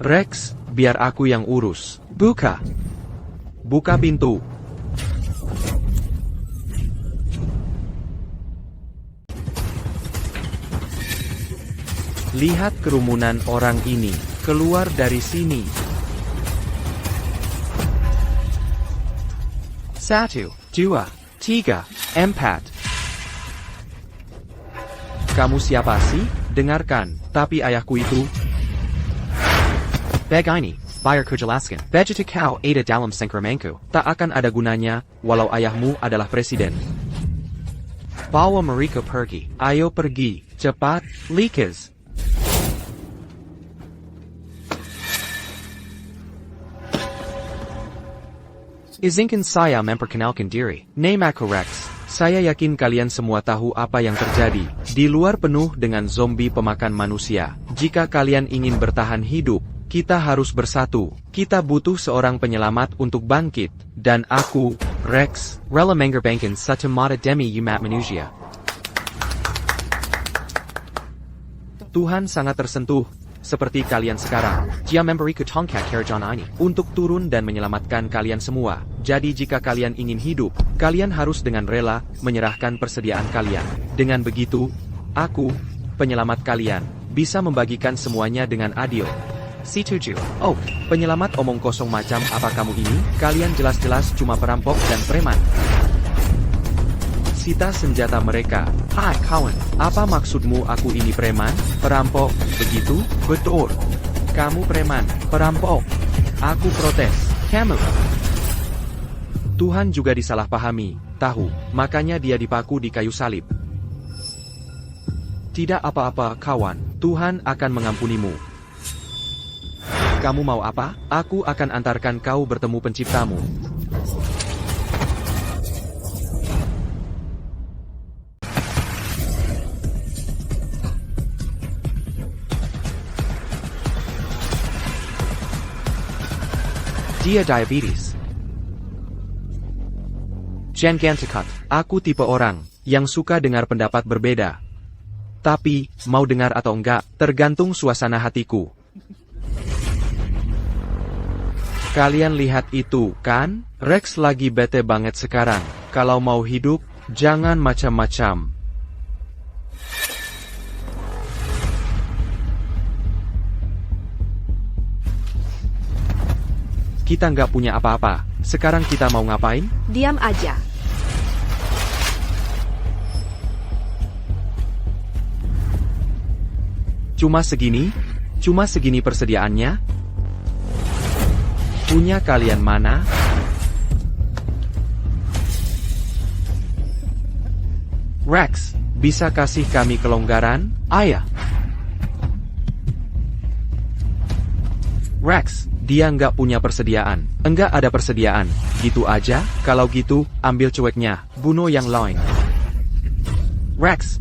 Rex, biar aku yang urus. Buka pintu. Lihat kerumunan orang ini. Keluar dari sini. 1, 2, 3, 4. Kamu siapa sih? Dengarkan, tapi ayahku itu... Beg ini, bayar kejelaskan. Vegeta kau ada dalam sengkramanku. Tak akan ada gunanya, walau ayahmu adalah presiden. Bawa mereka pergi. Ayo pergi. Cepat, Likas. Izinkan saya memperkenalkan diri. Nama aku Rex. Saya yakin kalian semua tahu apa yang terjadi. Di luar penuh dengan zombie pemakan manusia. Jika kalian ingin bertahan hidup, kita harus bersatu. Kita butuh seorang penyelamat untuk bangkit. Dan aku, Rex, rela mengorbankan satu mata demi umat manusia. Tuhan sangat tersentuh. Seperti kalian sekarang, Dia memberiku tongkat kerajaan ini untuk turun dan menyelamatkan kalian semua. Jadi jika kalian ingin hidup, kalian harus dengan rela menyerahkan persediaan kalian. Dengan begitu, aku, penyelamat kalian, bisa membagikan semuanya dengan adil. C7. Oh, penyelamat omong kosong macam apa kamu ini? Kalian jelas-jelas cuma perampok dan preman. Sita senjata mereka. Hai kawan, apa maksudmu aku ini preman? Perampok, begitu? Betul. Kamu preman, perampok. Aku protes. Kamu. Tuhan juga disalahpahami, tahu, makanya dia dipaku di kayu salib. Tidak apa-apa kawan, Tuhan akan mengampunimu. Kamu mau apa? Aku akan antarkan kau bertemu penciptamu. Dia diabetes. Jangan takut, aku tipe orang yang suka dengar pendapat berbeda. Tapi, mau dengar atau enggak, tergantung suasana hatiku. Kalian lihat itu, kan? Rex lagi bete banget sekarang. Kalau mau hidup, jangan macam-macam. Kita nggak punya apa-apa. Sekarang kita mau ngapain? Diam aja. Cuma segini? Cuma segini persediaannya? Punya kalian mana? Rex, bisa kasih kami kelonggaran? Ayah. Rex, dia nggak punya persediaan. Enggak ada persediaan. Gitu aja? Kalau gitu, ambil cueknya. Bunuh yang lain. Rex,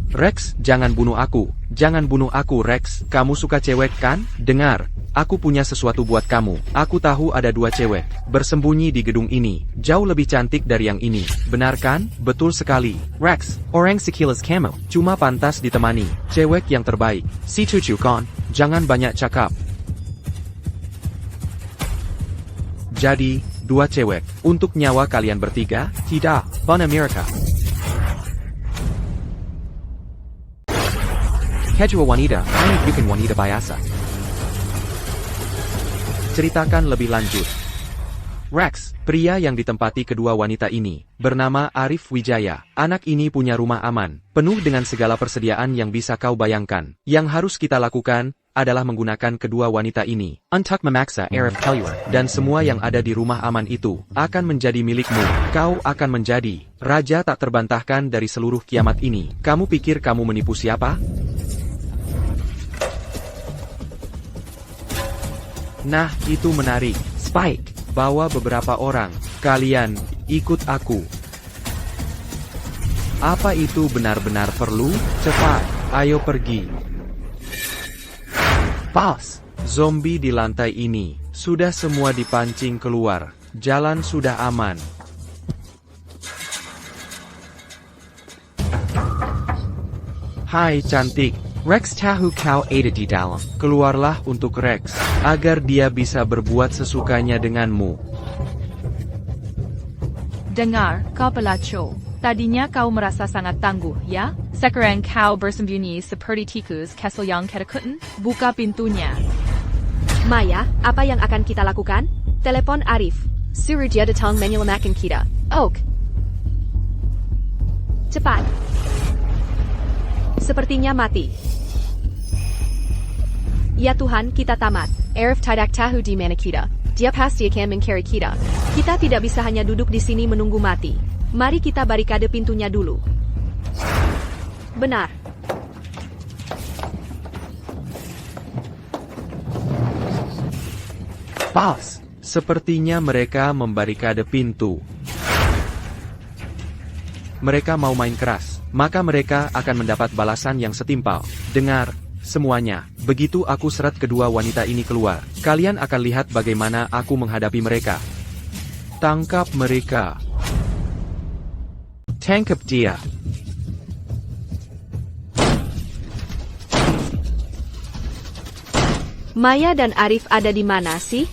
jangan bunuh aku. Jangan bunuh aku, Rex. Kamu suka cewek kan? Dengar, aku punya sesuatu buat kamu. Aku tahu ada 2 cewek bersembunyi di gedung ini. Jauh lebih cantik dari yang ini. Benar kan? Betul sekali. Rex, orang sekilas kamu. Cuma pantas ditemani. Cewek yang terbaik. Si cucu kon. Jangan banyak cakap. Jadi, 2 cewek. Untuk nyawa kalian bertiga? Tidak. Bon America. Kedua wanita, ini bukan wanita biasa. Ceritakan lebih lanjut. Rex, pria yang ditempati kedua wanita ini, bernama Arif Wijaya. Anak ini punya rumah aman, penuh dengan segala persediaan yang bisa kau bayangkan. Yang harus kita lakukan, adalah menggunakan kedua wanita ini untuk memaksa Arif keluar, dan semua yang ada di rumah aman itu akan menjadi milikmu. Kau akan menjadi raja tak terbantahkan dari seluruh kiamat ini. Kamu pikir kamu menipu siapa? Nah, itu menarik. Spike, bawa beberapa orang. Kalian, ikut aku. Apa itu benar-benar perlu? Cepat, ayo pergi. Pas, zombie di lantai ini. Sudah semua dipancing keluar. Jalan sudah aman. Hai cantik. Rex tahu kau ada di dalam. Keluarlah untuk Rex, agar dia bisa berbuat sesukanya denganmu. Dengar, kau pelacur. Tadinya kau merasa sangat tangguh, ya? Sekarang kau bersembunyi seperti tikus kesel yang ketakutan? Buka pintunya. Maya, apa yang akan kita lakukan? Telepon Arif. Suruh dia datang menyelamatkan kita. Oak. Cepat. Sepertinya mati. Ya Tuhan, kita tamat. Arif tidak tahu di mana kita. Dia pasti akan mencari kita. Kita tidak bisa hanya duduk di sini menunggu mati. Mari kita barikade pintunya dulu. Benar. Pas, sepertinya mereka membarikade pintu. Mereka mau main keras, maka mereka akan mendapat balasan yang setimpal. Dengar, semuanya, begitu aku seret kedua wanita ini keluar, kalian akan lihat bagaimana aku menghadapi mereka. Tangkap mereka. Tangkap dia. Maya dan Arif ada di mana sih?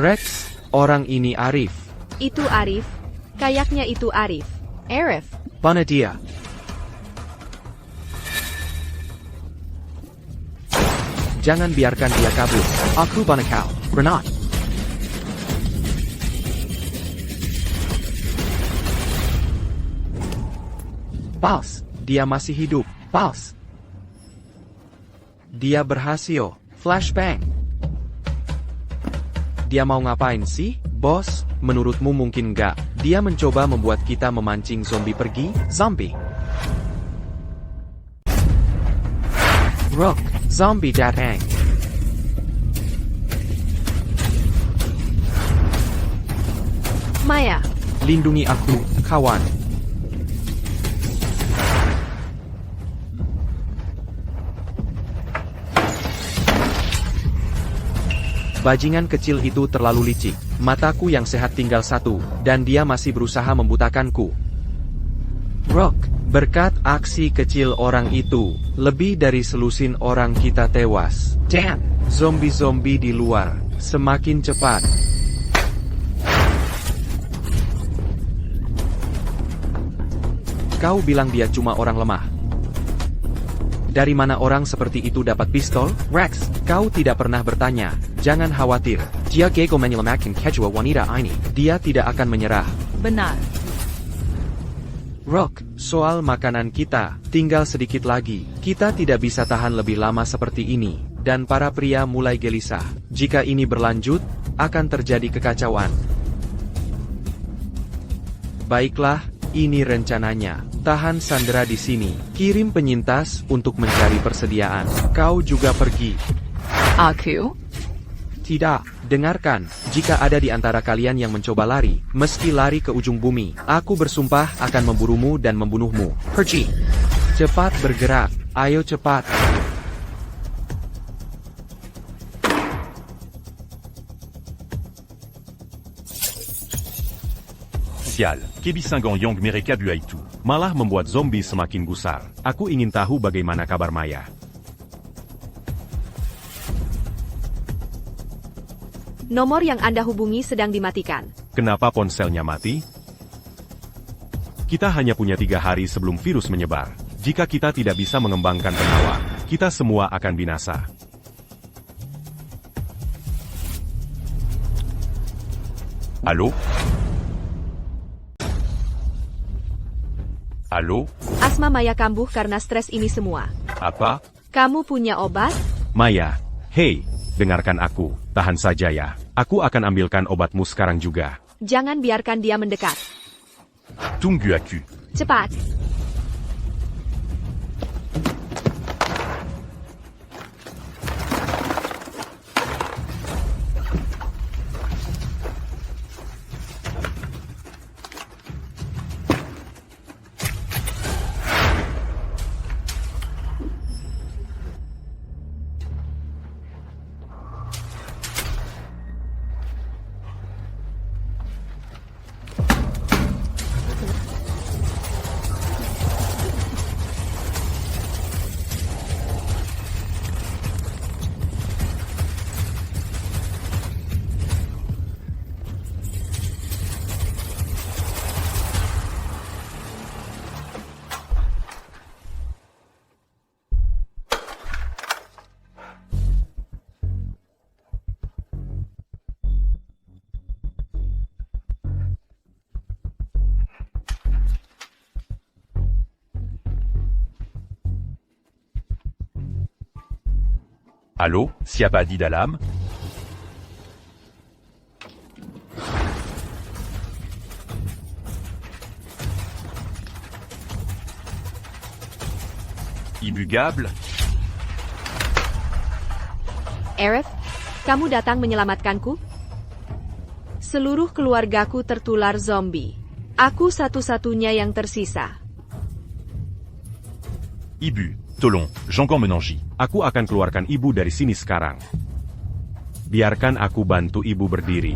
Rex, orang ini Arif. Itu Arif. Kayaknya itu Arif. Arif. Mana dia? Jangan biarkan dia kabur. Aku banakau. Granat. Pals, dia masih hidup. Pals. Dia berhasil. Flashbang. Dia mau ngapain sih, bos? Menurutmu mungkin nggak? Dia mencoba membuat kita memancing zombie pergi? Zombie. Rook, zombie datang. Maya, Lindungi aku, kawan. Bajingan kecil itu terlalu licik. Mataku yang sehat tinggal satu, dan dia masih berusaha membutakanku. Rook, berkat aksi kecil orang itu, lebih dari selusin orang kita tewas. Damn, zombie-zombie di luar, semakin cepat. Kau bilang dia cuma orang lemah. Dari mana orang seperti itu dapat pistol? Rex, kau tidak pernah bertanya. Jangan khawatir. Dia gego menyelamatkan kedua wanita ini. Dia tidak akan menyerah. Benar. Rook, soal makanan kita, tinggal sedikit lagi. Kita tidak bisa tahan lebih lama seperti ini. Dan para pria mulai gelisah. Jika ini berlanjut, akan terjadi kekacauan. Baiklah, ini rencananya. Tahan Sandra di sini. Kirim penyintas untuk mencari persediaan. Kau juga pergi. Aku? Tidak, dengarkan. Jika ada di antara kalian yang mencoba lari, meski lari ke ujung bumi, aku bersumpah akan memburumu dan membunuhmu. Pergi. Cepat bergerak. Ayo cepat. Sial, Kebisanggang Yang Mereka Buaitu. Malah membuat zombie semakin gusar. Aku ingin tahu bagaimana kabar Maya. nomor yang Anda hubungi sedang dimatikan. Kenapa ponselnya mati? Kita hanya punya 3 hari sebelum virus menyebar. Jika kita tidak bisa mengembangkan penawar, kita semua akan binasa. Halo? Halo? Asma Maya kambuh karena stres ini semua. Apa? Kamu punya obat? Maya, hei, dengarkan aku. Tahan saja ya. Aku akan ambilkan obatmu sekarang juga. Jangan biarkan dia mendekat. Tunggu aku. Cepat. Halo? Siapa di dalam? Ibu Gable? Arif, kamu datang menyelamatkanku? Seluruh keluargaku tertular zombie. Aku satu-satunya yang tersisa. Ibu, tolong, j'entends menangi. Aku akan keluarkan ibu dari sini sekarang. Biarkan aku bantu ibu berdiri.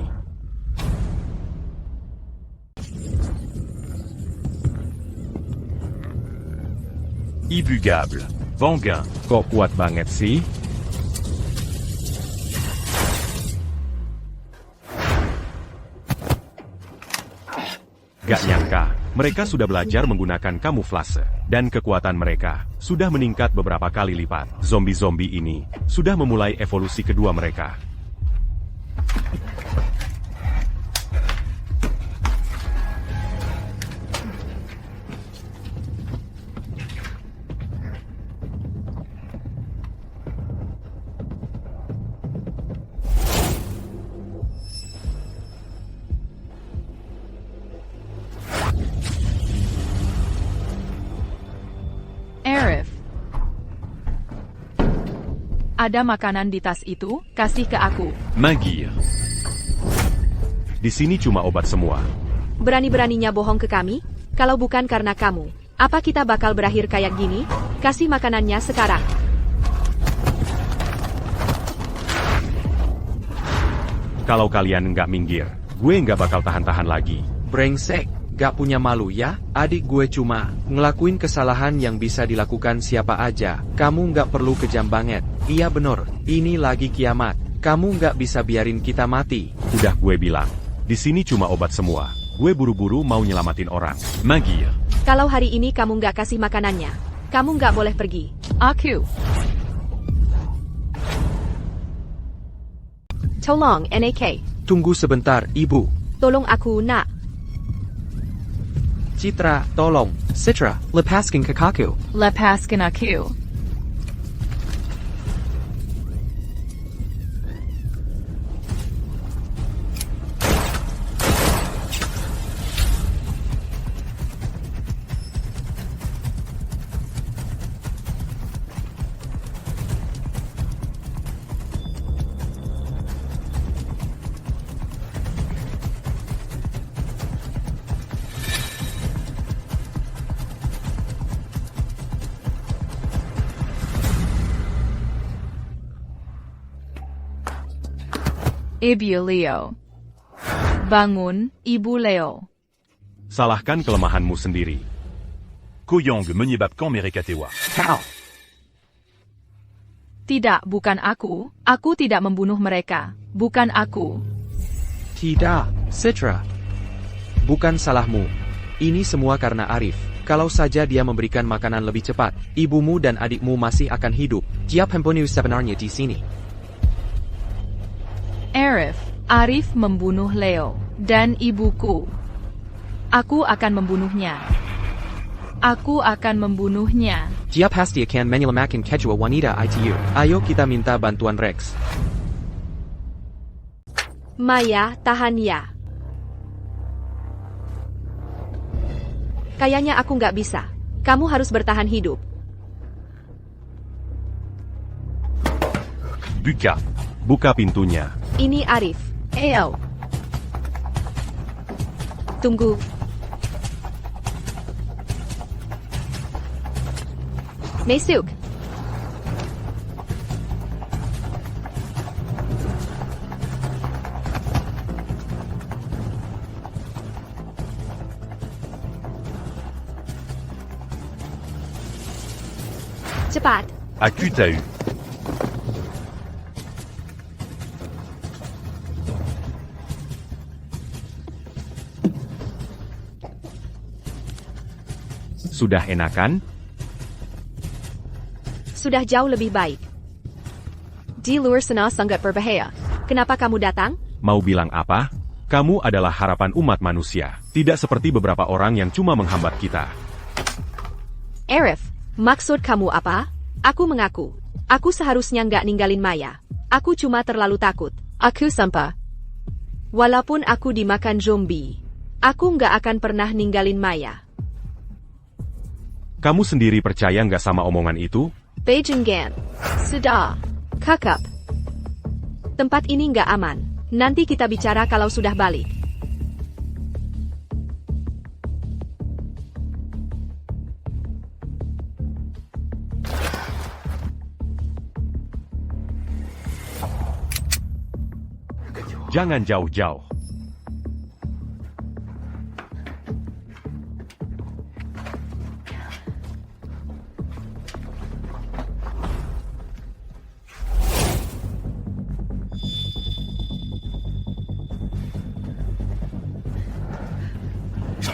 Ibu Gable. Vanguin. Kok kuat banget sih? Gak nyangka, mereka sudah belajar menggunakan kamuflase. Dan kekuatan mereka sudah meningkat beberapa kali lipat. Zombie-zombie ini sudah memulai evolusi kedua mereka. Arif. Ada makanan di tas itu, kasih ke aku. Mingir. Di sini cuma obat semua. Berani-beraninya bohong ke kami? Kalau bukan karena kamu, apa kita bakal berakhir kayak gini? Kasih makanannya sekarang. Kalau kalian nggak minggir, gue nggak bakal tahan-tahan lagi. Brengsek, gak punya malu ya? Adik gue cuma ngelakuin kesalahan yang bisa dilakukan siapa aja. Kamu gak perlu kejam banget. Iya bener, ini lagi kiamat. Kamu gak bisa biarin kita mati. Udah gue bilang, di sini cuma obat semua. Gue buru-buru mau nyelamatin orang. Mingir. Kalau hari ini kamu nggak kasih makanannya, kamu nggak boleh pergi. Aku. Tolong, NAK. Tunggu sebentar, Ibu. Tolong aku, nak. Citra, tolong. Citra, lepaskan kakakku. Lepaskan aku. Ibu Leo. Bangun, Ibu Leo. Salahkan kelemahanmu sendiri. Koyong menyebabkan mereka tewas. Kau. Tidak, bukan aku. Aku tidak membunuh mereka. Bukan aku. Tidak, Citra. Bukan salahmu. Ini semua karena Arif. Kalau saja dia memberikan makanan lebih cepat, ibumu dan adikmu masih akan hidup. Dia pembunuh sebenarnya di sini. Arif membunuh Leo dan ibuku. Aku akan membunuhnya. Aku akan membunuhnya. Dia pasti akan menyelamatkan kedua wanita itu. Ayo kita minta bantuan Rex. Maya, tahan ya. Kayaknya aku nggak bisa. Kamu harus bertahan hidup. Buka. Buka pintunya. Ini Arif. Eo. Tunggu. Masuk. Cepat. Aku tahu. Sudah enakan? Sudah jauh lebih baik. Di luar sana sangat berbahaya. Kenapa kamu datang? Mau bilang apa? Kamu adalah harapan umat manusia. Tidak seperti beberapa orang yang cuma menghambat kita. Arif, maksud kamu apa? Aku mengaku. Aku seharusnya nggak ninggalin Maya. Aku cuma terlalu takut. Aku sampah. Walaupun aku dimakan zombie, aku nggak akan pernah ninggalin Maya. Kamu sendiri percaya nggak sama omongan itu? Beijingan. Sudah. Kakap. Tempat ini nggak aman. Nanti kita bicara kalau sudah balik. Jangan jauh-jauh.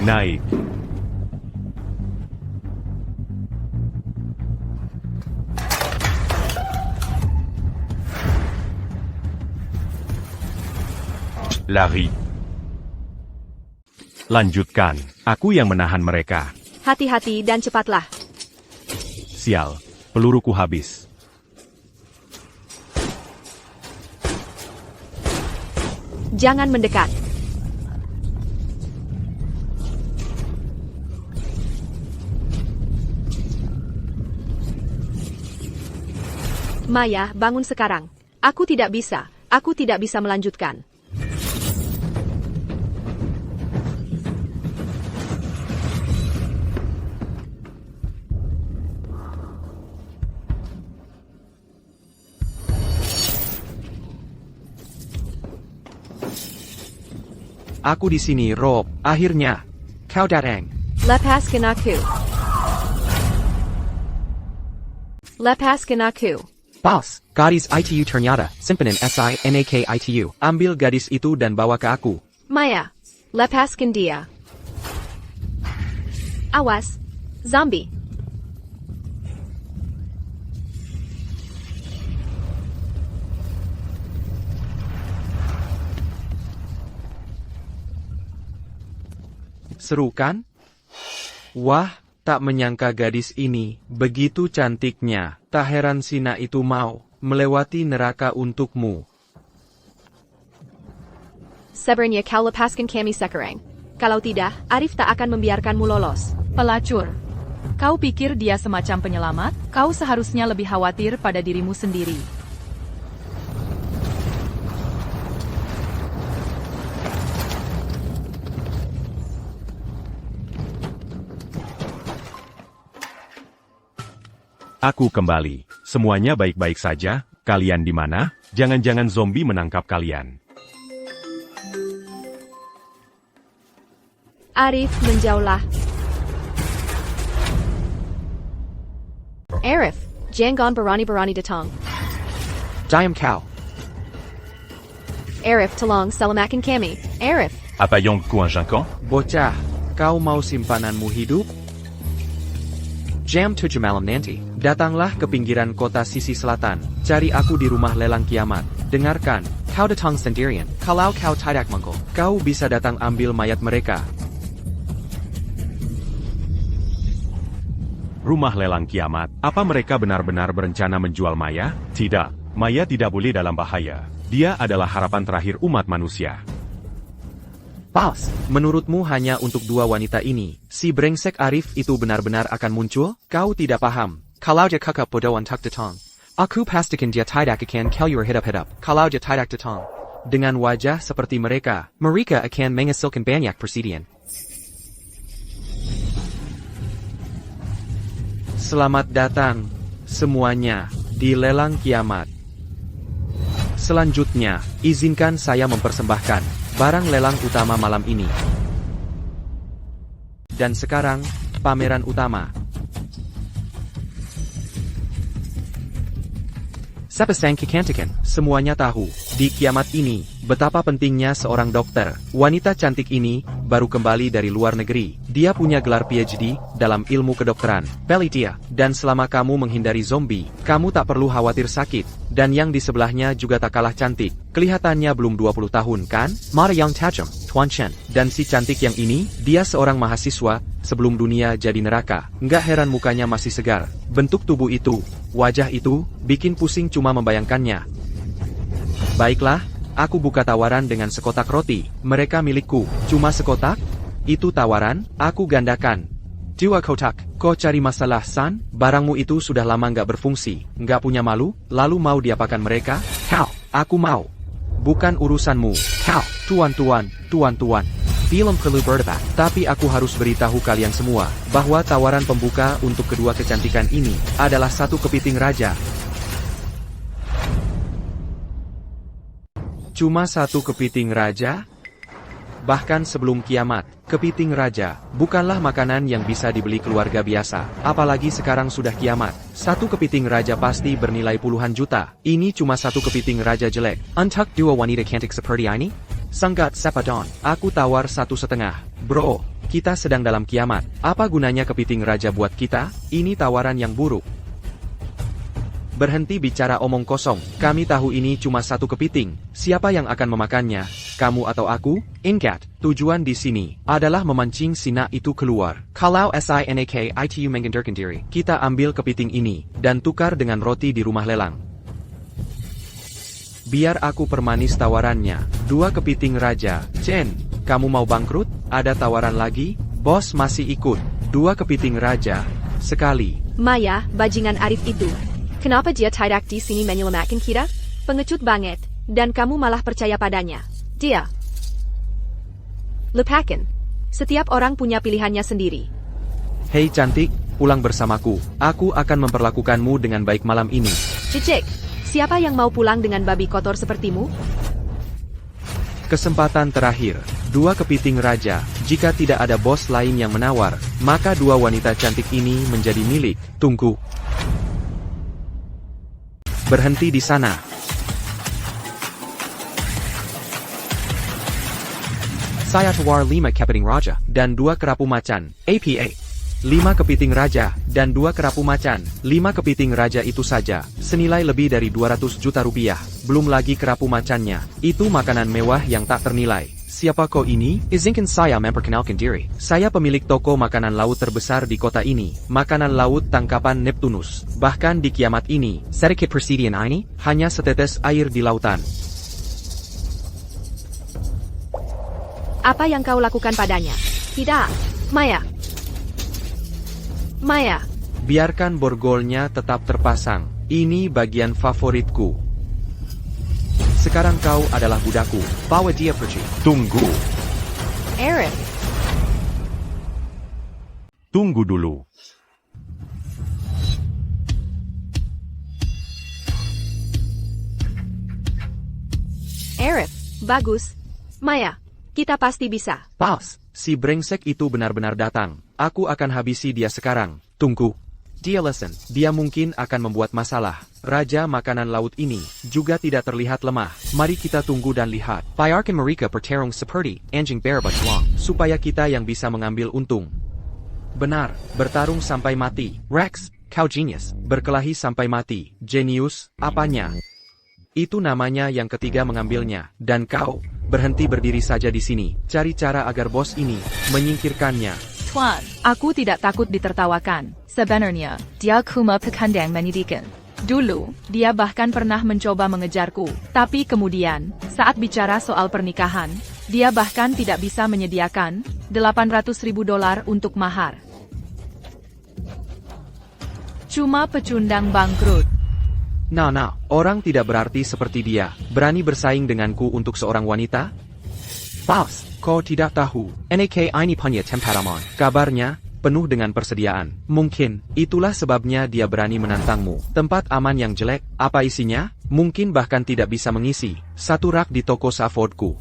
Naik. Lari. Lanjutkan. Aku yang menahan mereka. Hati-hati dan cepatlah. Sial. Peluruku habis. Jangan mendekat. Maya, bangun sekarang. Aku tidak bisa melanjutkan. Aku di sini, Rob. Akhirnya. Kau datang. Lepaskan aku. Lepaskan aku. Boss, gadis ITU ternyata, simpenan SINAK ITU. Ambil gadis itu dan bawa ke aku. Maya, lepaskan dia. Awas, zombie. Seru kan? Wah, tak menyangka gadis ini begitu cantiknya. Tak heran Sina itu mau melewati neraka untukmu. Sebenarnya kau lepaskan kami sekarang. Kalau tidak, Arif tak akan membiarkanmu lolos. Pelacur. Kau pikir dia semacam penyelamat? Kau seharusnya lebih khawatir pada dirimu sendiri. Aku kembali. Semuanya baik-baik saja. Kalian di mana? Jangan-jangan zombie menangkap kalian. Arif menjauhlah. Arif, jangan berani-berani datang. Diam kau. Arif, tolong selamatkan kami. Arif. Apa yang convaincant? Bocah, kau mau simpananmu hidup? Jam 7 malam nanti, datanglah ke pinggiran kota sisi selatan. Cari aku di rumah lelang kiamat. Dengarkan, kau datang sendirian. Kalau kau tidak mengko, kau bisa datang ambil mayat mereka. Rumah lelang kiamat. Apa mereka benar-benar berencana menjual Maya? Tidak. Maya tidak boleh dalam bahaya. Dia adalah harapan terakhir umat manusia. Boss, menurutmu hanya untuk dua wanita ini, si brengsek Arif itu benar-benar akan muncul? Kau tidak paham. Kalau dia kakak bodoh untuk datang, aku pastikan dia tidak akan keluar hidup-hidup. Kalau dia tidak datang, dengan wajah seperti mereka akan menghasilkan banyak persediaan. Selamat datang, semuanya, di lelang kiamat. Selanjutnya, izinkan saya mempersembahkan barang lelang utama malam ini. Dan sekarang, pameran utama. Sepasang kecantikan, semuanya tahu, di kiamat ini, betapa pentingnya seorang dokter. Wanita cantik ini, baru kembali dari luar negeri. Dia punya gelar PhD, dalam ilmu kedokteran. Pilih dia, dan selama kamu menghindari zombie, kamu tak perlu khawatir sakit. Dan yang di sebelahnya juga tak kalah cantik. Kelihatannya belum 20 tahun kan? Mata yang tajam, Tuan Chen. Dan si cantik yang ini, dia seorang mahasiswa, sebelum dunia jadi neraka. Nggak heran mukanya masih segar. Bentuk tubuh itu, wajah itu, bikin pusing cuma membayangkannya. Baiklah, aku buka tawaran dengan sekotak roti. Mereka milikku, cuma sekotak? Itu tawaran, aku gandakan. 2 kotak, kau cari masalah San? Barangmu itu sudah lama nggak berfungsi, nggak punya malu, lalu mau diapakan mereka? Kau, aku mau. Bukan urusanmu, kau, tuan-tuan. Belum perlu berdebat, tapi aku harus beritahu kalian semua, bahwa tawaran pembuka untuk kedua kecantikan ini, adalah 1 kepiting raja. Cuma 1 kepiting raja? Bahkan sebelum kiamat, kepiting raja bukanlah makanan yang bisa dibeli keluarga biasa. Apalagi sekarang sudah kiamat. 1 kepiting raja pasti bernilai puluhan juta. Ini cuma 1 kepiting raja jelek. Untuk 2 wanita cantik seperti ini? Sangat sepadon. Aku tawar 1,5. Bro, kita sedang dalam kiamat. Apa gunanya kepiting raja buat kita? Ini tawaran yang buruk. Berhenti bicara omong kosong. Kami tahu ini cuma 1 kepiting. Siapa yang akan memakannya? Kamu atau aku? Ingat, tujuan di sini adalah memancing Sina itu keluar. Kalau SINAK ITU menggenderkan diri, kita ambil kepiting ini dan tukar dengan roti di rumah lelang. Biar aku permanis tawarannya. 2 kepiting raja. Chen, kamu mau bangkrut? Ada tawaran lagi? Bos masih ikut. 2 kepiting raja. Sekali. Maya, bajingan Arif itu. Kenapa dia tidak di sini menyelamatkan kita? Pengecut banget, dan kamu malah percaya padanya. Dia. Lupakan. Setiap orang punya pilihannya sendiri. Hei cantik, pulang bersamaku. Aku akan memperlakukanmu dengan baik malam ini. Cicik, siapa yang mau pulang dengan babi kotor sepertimu? Kesempatan terakhir, 2 kepiting raja. Jika tidak ada bos lain yang menawar, maka 2 wanita cantik ini menjadi milik. Tunggu. Berhenti di sana. Saya tawar 5 kepiting raja dan 2 kerapu macan. APA. 5 kepiting raja dan 2 kerapu macan. 5 kepiting raja itu saja, senilai lebih dari 200 juta rupiah. Belum lagi kerapu macannya. Itu makanan mewah yang tak ternilai. Siapa kau ini? Izinkan saya memperkenalkan diri. Saya pemilik toko makanan laut terbesar di kota ini. Makanan laut tangkapan Neptunus. Bahkan di kiamat ini, sedikit persediaan ini, hanya setetes air di lautan. Apa yang kau lakukan padanya? Tidak. Maya. Maya. Biarkan borgolnya tetap terpasang. Ini bagian favoritku. Sekarang kau adalah budakku. Bawa dia pergi. Tunggu. Aerith. Tunggu dulu. Aerith. Bagus. Maya. Kita pasti bisa. Paus, si brengsek itu benar-benar datang. Aku akan habisi dia sekarang. Tunggu. Dia listen, dia mungkin akan membuat masalah. Raja makanan laut ini juga tidak terlihat lemah. Mari kita tunggu dan lihat. Biarkan mereka bertarung seperti anjing berbatuang, supaya kita yang bisa mengambil untung. Benar, bertarung sampai mati. Rex, kau genius. Berkelahi sampai mati. Genius, apanya? Itu namanya yang ketiga mengambilnya. Dan kau, berhenti berdiri saja di sini. Cari cara agar bos ini menyingkirkannya. Tuan, aku tidak takut ditertawakan. Sebenarnya, dia cuma pekandang menyedihkan. Dulu, dia bahkan pernah mencoba mengejarku. Tapi kemudian, saat bicara soal pernikahan, dia bahkan tidak bisa menyediakan $800.000 untuk mahar. Cuma pecundang bangkrut. Nah, orang tidak berarti seperti dia. Berani bersaing denganku untuk seorang wanita? Paus, kau tidak tahu. NAK ini punya temperamen. Kabarnya, penuh dengan persediaan. Mungkin, itulah sebabnya dia berani menantangmu. Tempat aman yang jelek, apa isinya? Mungkin bahkan tidak bisa mengisi 1 rak di toko Safordku.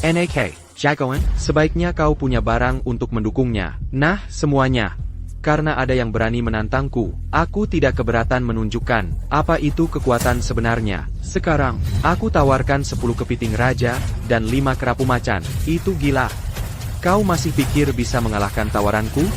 NAK, jagoan, sebaiknya kau punya barang untuk mendukungnya. Nah, semuanya. Karena ada yang berani menantangku, aku tidak keberatan menunjukkan apa itu kekuatan sebenarnya. Sekarang, aku tawarkan 10 kepiting raja dan 5 kerapu macan. Itu gila. Kau masih pikir bisa mengalahkan tawaranku?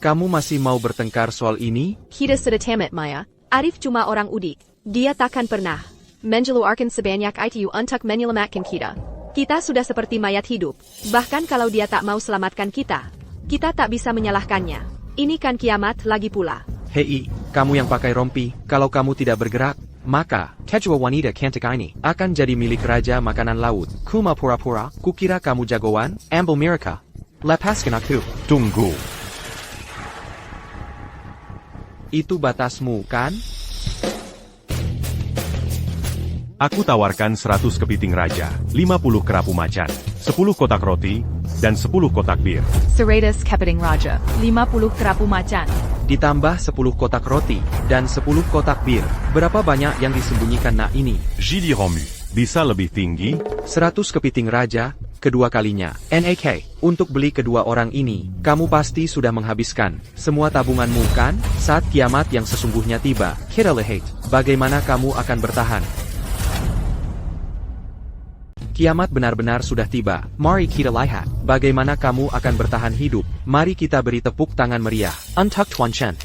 Kamu masih mau bertengkar soal ini? Kita sudah tamat, Maya. Arif cuma orang udik. Dia takkan pernah mengeluarkan sebanyak itu untuk menyelamatkan kita. Kita sudah seperti mayat hidup. Bahkan kalau dia tak mau selamatkan kita, kita tak bisa menyalahkannya. Ini kan kiamat lagi pula. Hei, kamu yang pakai rompi, kalau kamu tidak bergerak, maka kedua wanita cantik ini akan jadi milik raja makanan laut. Kuma pura-pura, kukira kamu jagoan, ambil mereka. Lepaskan aku. Tunggu. Itu batasmu, kan? Aku tawarkan 100 kepiting raja, 50 kerapu macan, 10 kotak roti, dan 10 kotak bir. 100 kepiting raja, 50 kerapu macan. Ditambah 10 kotak roti, dan 10 kotak bir. Berapa banyak yang disembunyikan nak ini? Gili Romu. Bisa lebih tinggi? 100 kepiting raja, kedua kalinya. NAK, untuk beli kedua orang ini, kamu pasti sudah menghabiskan semua tabunganmu kan? Saat kiamat yang sesungguhnya tiba, kita lihat, bagaimana kamu akan bertahan. Kiamat benar-benar sudah tiba. Mari kita lihat bagaimana kamu akan bertahan hidup. Mari kita beri tepuk tangan meriah untuk Tuan Chen.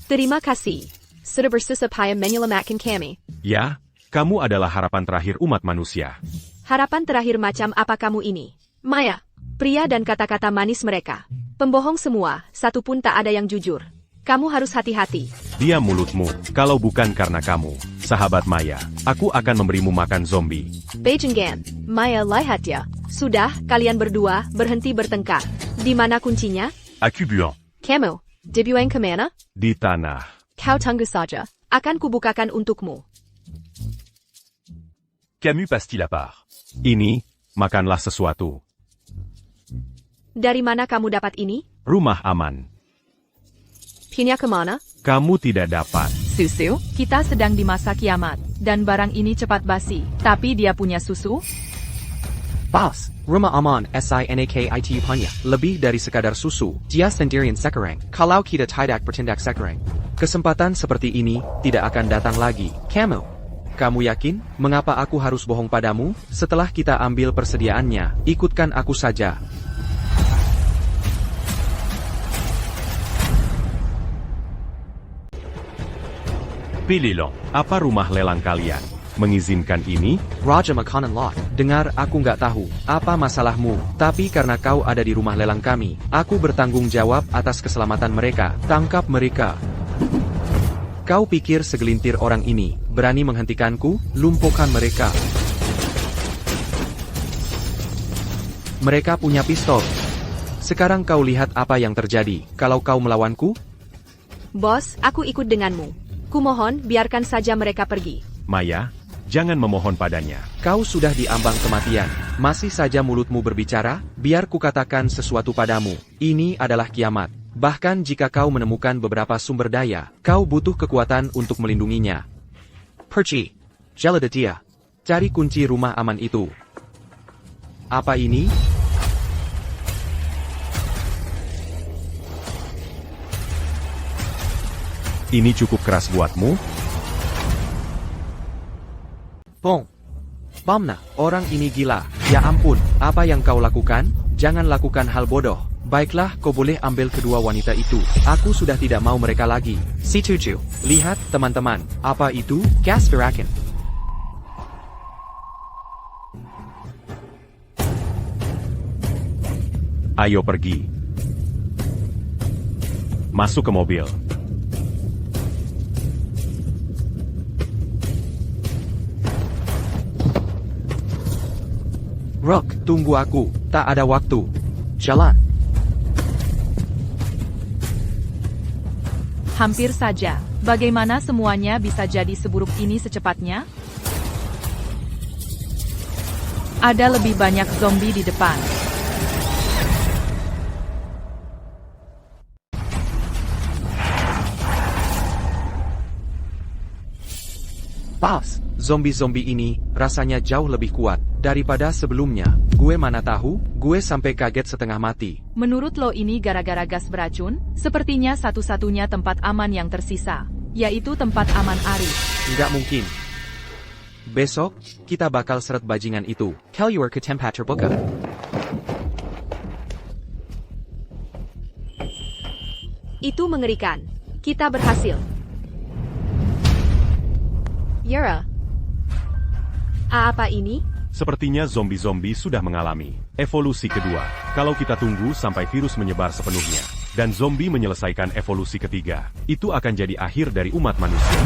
Terima kasih. Sudah bersusah payah menyelamatkan kami. Ya, kamu adalah harapan terakhir umat manusia. Harapan terakhir macam apa kamu ini? Maya, pria dan kata-kata manis mereka. Pembohong semua, satu pun tak ada yang jujur. Kamu harus hati-hati. Diam mulutmu, kalau bukan karena kamu, sahabat Maya, aku akan memberimu makan zombie. Beijinggan, Maya lihat ya. Sudah, kalian berdua berhenti bertengkar. Di mana kuncinya? Aku buang. Kamu, dibuang kemana? Di tanah. Kau tunggu saja. Akan kubukakan untukmu. Camus passe-t-il à part? Ini, makanlah sesuatu. Dari mana kamu dapat ini? Rumah aman. Pindah kemana? Kamu tidak dapat. Susu? Kita sedang di masa kiamat, dan barang ini cepat basi. Tapi dia punya susu? Bos, rumah aman SINAKITU punya. Lebih dari sekadar susu, dia sendirian sekarang. Kalau kita tidak bertindak sekarang, kesempatan seperti ini tidak akan datang lagi. Kamu yakin? Mengapa aku harus bohong padamu? Setelah kita ambil persediaannya, ikutkan aku saja. Pélélan. Apa rumah lelang kalian? Mengizinkan ini? Raja Makanan Lot, dengar aku nggak tahu apa masalahmu, tapi karena kau ada di rumah lelang kami, aku bertanggung jawab atas keselamatan mereka. Tangkap mereka. Kau pikir segelintir orang ini berani menghentikanku? Lumpuhkan mereka. Mereka punya pistol. Sekarang kau lihat apa yang terjadi kalau kau melawanku. Bos, aku ikut denganmu. Kumohon, biarkan saja mereka pergi. Maya, jangan memohon padanya. Kau sudah diambang kematian. Masih saja mulutmu berbicara? Biar kukatakan sesuatu padamu. Ini adalah kiamat. Bahkan jika kau menemukan beberapa sumber daya, kau butuh kekuatan untuk melindunginya. Perci, Jelada dia. Cari kunci rumah aman itu. Apa ini? Ini cukup keras buatmu? Bong. Bamna, orang ini gila. Ya ampun, apa yang kau lakukan? Jangan lakukan hal bodoh. Baiklah, kau boleh ambil kedua wanita itu. Aku sudah tidak mau mereka lagi. Si Tuju, lihat teman-teman. Apa itu? Gas berakin. Ayo pergi. Masuk ke mobil. Rock, tunggu aku. Tak ada waktu. Jalan. Hampir saja. Bagaimana semuanya bisa jadi seburuk ini secepatnya? Ada lebih banyak zombie di depan. Bos, zombie-zombie ini rasanya jauh lebih kuat daripada sebelumnya. Gue mana tahu, gue sampai kaget setengah mati. Menurut lo ini gara-gara gas beracun? Sepertinya satu-satunya tempat aman yang tersisa, yaitu tempat aman Arif. Nggak mungkin. Besok, kita bakal seret bajingan itu. Keluar ke tempat terbuka. Itu mengerikan. Kita berhasil. Yara. Apa ini? Sepertinya zombie-zombie sudah mengalami evolusi kedua. Kalau kita tunggu sampai virus menyebar sepenuhnya, dan zombie menyelesaikan evolusi ketiga, itu akan jadi akhir dari umat manusia.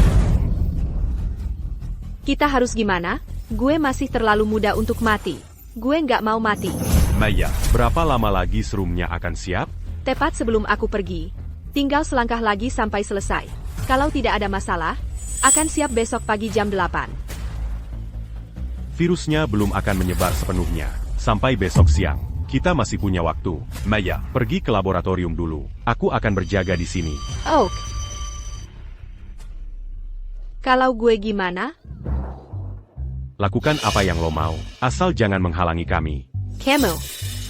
Kita harus gimana? Gue masih terlalu muda untuk mati. Gue nggak mau mati. Maya, berapa lama lagi serumnya akan siap? Tepat sebelum aku pergi. Tinggal selangkah lagi sampai selesai. Kalau tidak ada masalah, akan siap besok pagi jam 8. Virusnya belum akan menyebar sepenuhnya. Sampai besok siang. Kita masih punya waktu. Maya, pergi ke laboratorium dulu. Aku akan berjaga di sini. Oh. Kalau gue gimana? Lakukan apa yang lo mau. Asal jangan menghalangi kami.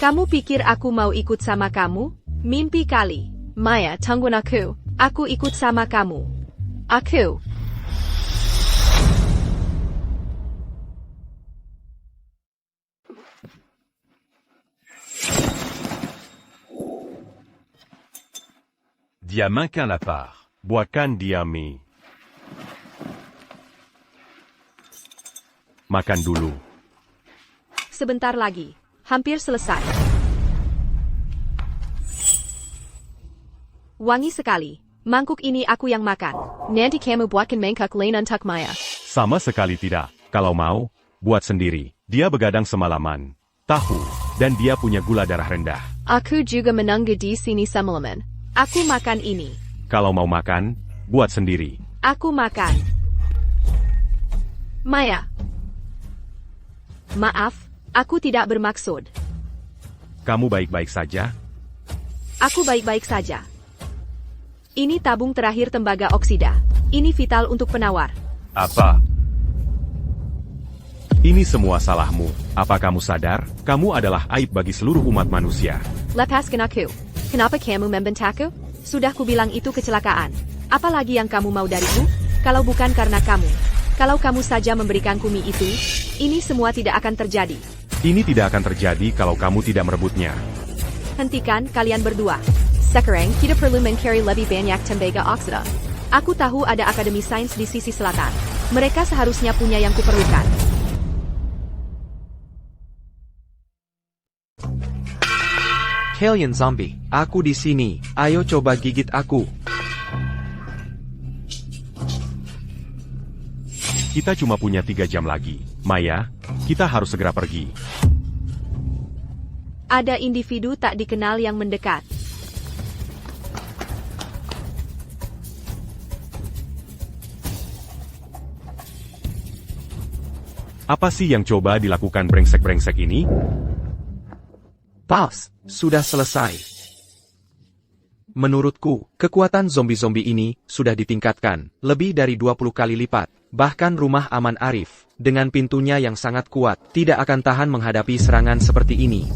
Kamu pikir aku mau ikut sama kamu? Mimpi kali. Maya, tungguin aku. Aku ikut sama kamu. Aku. Dia makan la part. Buatkan dia mie. Makan dulu. Sebentar lagi. Hampir selesai. Wangi sekali. Mangkuk ini aku yang makan. Nanti kamu buatkan mangkuk lain untuk Maya. Sama sekali tidak. Kalau mau, buat sendiri. Dia begadang semalaman. Tahu, dan dia punya gula darah rendah. Aku juga menunggu di sini semalaman. Aku makan ini. Kalau mau makan, buat sendiri. Aku makan. Maya. Maaf, aku tidak bermaksud. Kamu baik-baik saja? Aku baik-baik saja. Ini tabung terakhir tembaga oksida. Ini vital untuk penawar. Apa? Ini semua salahmu. Apa kamu sadar? Kamu adalah aib bagi seluruh umat manusia. Lepaskan aku. Kenapa kamu membentakku? Sudah kubilang itu kecelakaan. Apalagi yang kamu mau dariku? Kalau bukan karena kamu. Kalau kamu saja memberikanku mie itu, ini semua tidak akan terjadi. Ini tidak akan terjadi kalau kamu tidak merebutnya. Hentikan kalian berdua. Sekarang kita perlu mencari lebih banyak tembaga oksida. Aku tahu ada Akademi Sains di sisi selatan. Mereka seharusnya punya yang kuperlukan. Kalian zombie, aku di sini. Ayo coba gigit aku. Kita cuma punya 3 jam lagi. Maya, kita harus segera pergi. Ada individu tak dikenal yang mendekat. Apa sih yang coba dilakukan brengsek-brengsek ini? Pas, sudah selesai. Menurutku, kekuatan zombie-zombie ini sudah ditingkatkan lebih dari 20 kali lipat. Bahkan rumah aman Arif, dengan pintunya yang sangat kuat, tidak akan tahan menghadapi serangan seperti ini.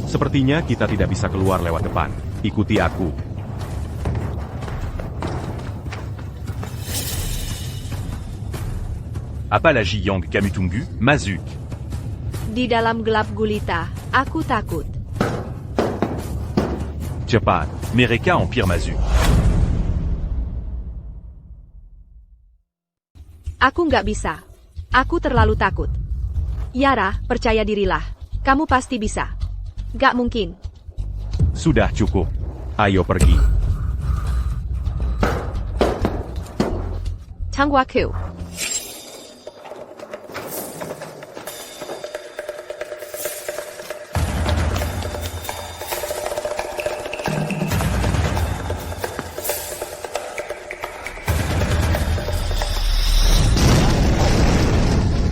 Sepertinya kita tidak bisa keluar lewat depan. Ikuti aku. Apa la Jiyang Kamutungu, Mazuk. Di dalam gelap gulita, aku takut. Cepat. Mereka Empire Mazuk. Aku nggak bisa. Aku terlalu takut. Yara, percaya dirilah. Kamu pasti bisa. Gak mungkin. Sudah cukup. Ayo pergi. Tunggu aku.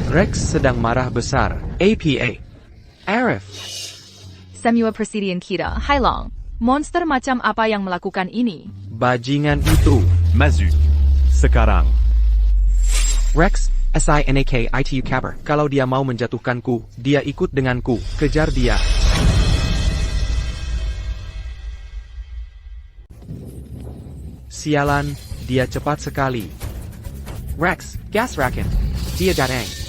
Rex sedang marah besar. APA. Arif. Semua persediaan kita, Hailong. Monster macam apa yang melakukan ini? Bajingan itu. Mazuk. Sekarang. Rex, SINAK-ITU Caber. Kalau dia mau menjatuhkanku, dia ikut denganku. Kejar dia. Sialan, dia cepat sekali. Rex, gas raken. Dia datang.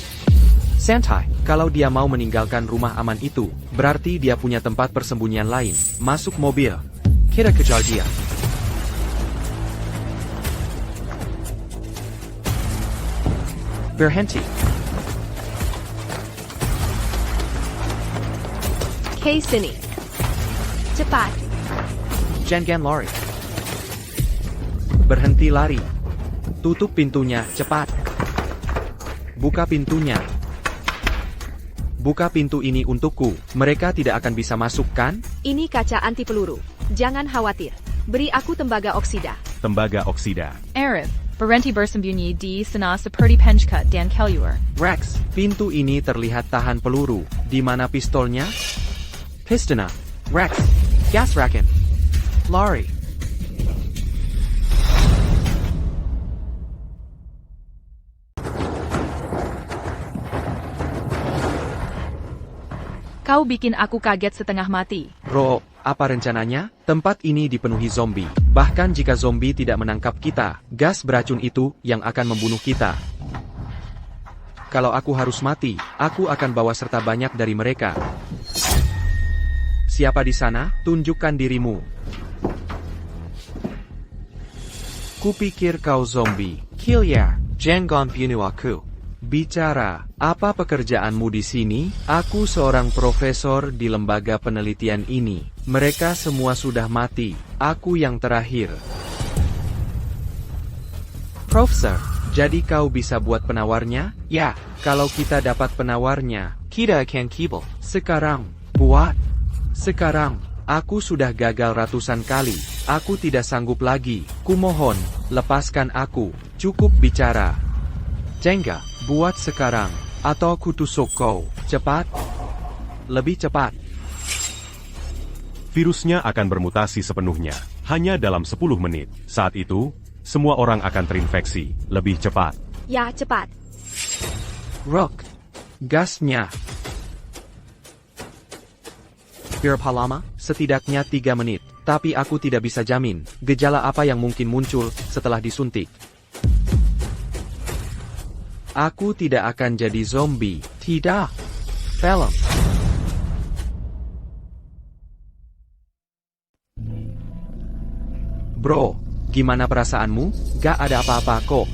Santai, kalau dia mau meninggalkan rumah aman itu, berarti dia punya tempat persembunyian lain. Masuk mobil. Kita kejar dia. Berhenti. Kay sini. Cepat. Jangan lari. Berhenti lari. Tutup pintunya, cepat. Buka pintunya. Buka pintu ini untukku. Mereka tidak akan bisa masuk, kan? Ini kaca anti peluru. Jangan khawatir. Beri aku tembaga oksida. Tembaga oksida. Arif, berhenti bersembunyi di sana seperti penchkat dan kelur. Rex, pintu ini terlihat tahan peluru. Di mana pistolnya? Pistona. Rex, gas raken. Lari. Kau bikin aku kaget setengah mati. Ro, apa rencananya? Tempat ini dipenuhi zombie. Bahkan jika zombie tidak menangkap kita, gas beracun itu yang akan membunuh kita. Kalau aku harus mati, aku akan bawa serta banyak dari mereka. Siapa di sana? Tunjukkan dirimu. Kupikir kau zombie. Kill ya. Jangan bunuh aku. Bicara, apa pekerjaanmu di sini? Aku seorang profesor di lembaga penelitian ini. Mereka semua sudah mati. Aku yang terakhir. Profesor, jadi kau bisa buat penawarnya? Ya, kalau kita dapat penawarnya, kita akan kibel. Sekarang, buat. Sekarang, aku sudah gagal ratusan kali. Aku tidak sanggup lagi. Kumohon, lepaskan aku. Cukup bicara. Jenga, buat sekarang, atau aku tusuk kau. Cepat. Lebih cepat. Virusnya akan bermutasi sepenuhnya, hanya dalam 10 menit. Saat itu, semua orang akan terinfeksi, lebih cepat. Ya, cepat. Rook. Gasnya. Berapa lama? Setidaknya 3 menit. Tapi aku tidak bisa jamin, gejala apa yang mungkin muncul setelah disuntik. Aku tidak akan jadi zombie. Tidak. Film. Bro, gimana perasaanmu? Gak ada apa-apa kok.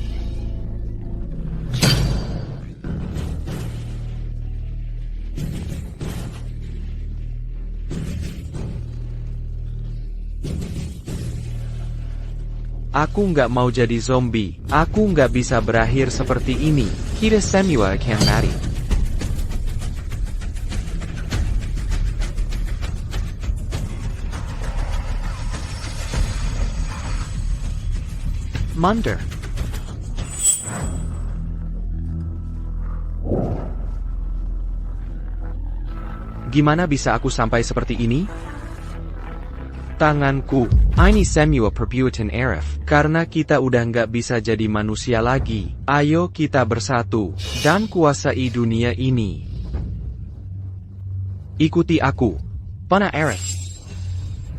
Aku nggak mau jadi zombie. Aku nggak bisa berakhir seperti ini. Kita semua akan mati. Mundur. Gimana bisa aku sampai seperti ini? Tanganku. Ini semua perbuatan Arif. Karena kita udah nggak bisa jadi manusia lagi. Ayo kita bersatu dan kuasai dunia ini. Ikuti aku. Pana Arif.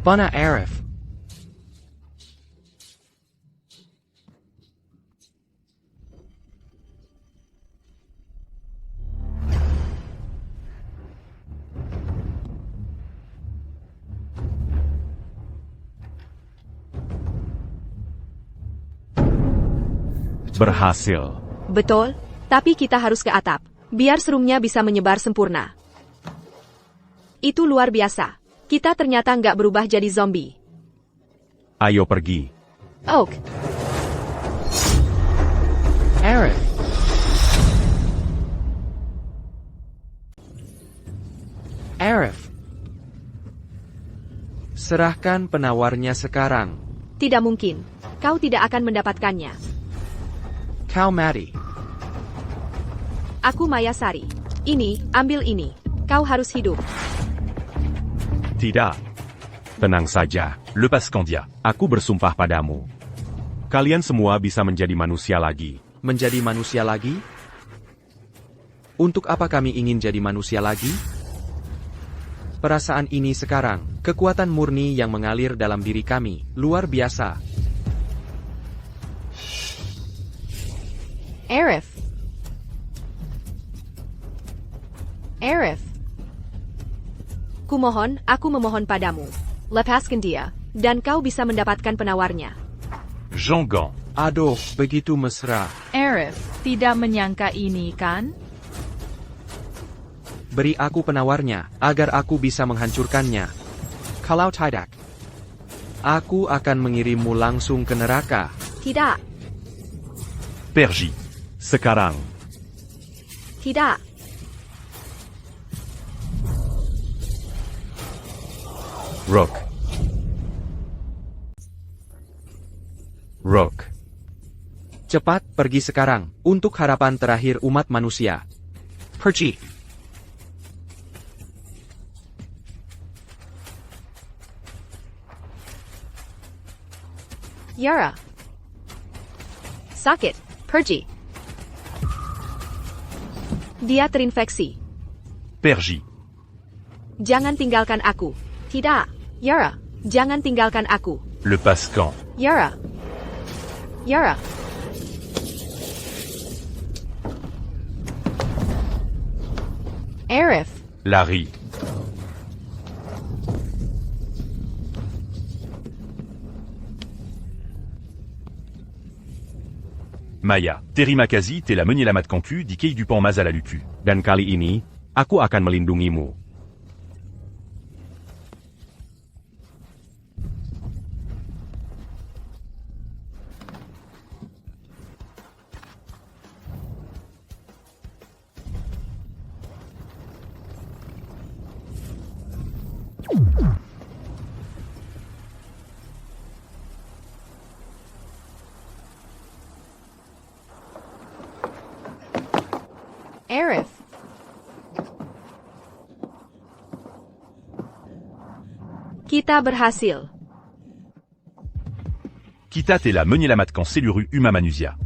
Pana Arif. Berhasil. Betul, tapi kita harus ke atap. Biar serumnya bisa menyebar sempurna. Itu luar biasa. Kita ternyata nggak berubah jadi zombie. Ayo pergi. Oak. Arif. Arif. Serahkan penawarnya sekarang. Tidak mungkin. Kau tidak akan mendapatkannya. Kau mati. Aku Mayasari. Ini, ambil ini. Kau harus hidup. Tidak. Tenang saja. Lepas Candia. Aku bersumpah padamu. Kalian semua bisa menjadi manusia lagi. Menjadi manusia lagi? Untuk apa kami ingin jadi manusia lagi? Perasaan ini sekarang, kekuatan murni yang mengalir dalam diri kami, luar biasa. Arif. Arif. Kumohon, aku memohon padamu. Lepaskan dia, dan kau bisa mendapatkan penawarnya. Jean-Gant. Aduh, begitu mesra. Arif, tidak menyangka ini kan? Beri aku penawarnya, agar aku bisa menghancurkannya. Kalau tidak, aku akan mengirimmu langsung ke neraka. Tidak, Pergy. Sekarang. tidak. Rook. Rook. Cepat, pergi sekarang, untuk harapan terakhir umat manusia. Pergi. Yara. Sakit, pergi. Dia terinfeksi. Pergy. Jangan tinggalkan aku. Tidak, Yara. Jangan tinggalkan aku. Le Pascan. Yara. Yara. Arif. Larry. Maya, Terimakazi, t'es la menyelamat kanku di kehidupan masa laluku. Dan kali ini, aku akan melindungimu. Aerith. Kita berhasil. Kita t'es la menyelamat kan Seluru Uma Manusia.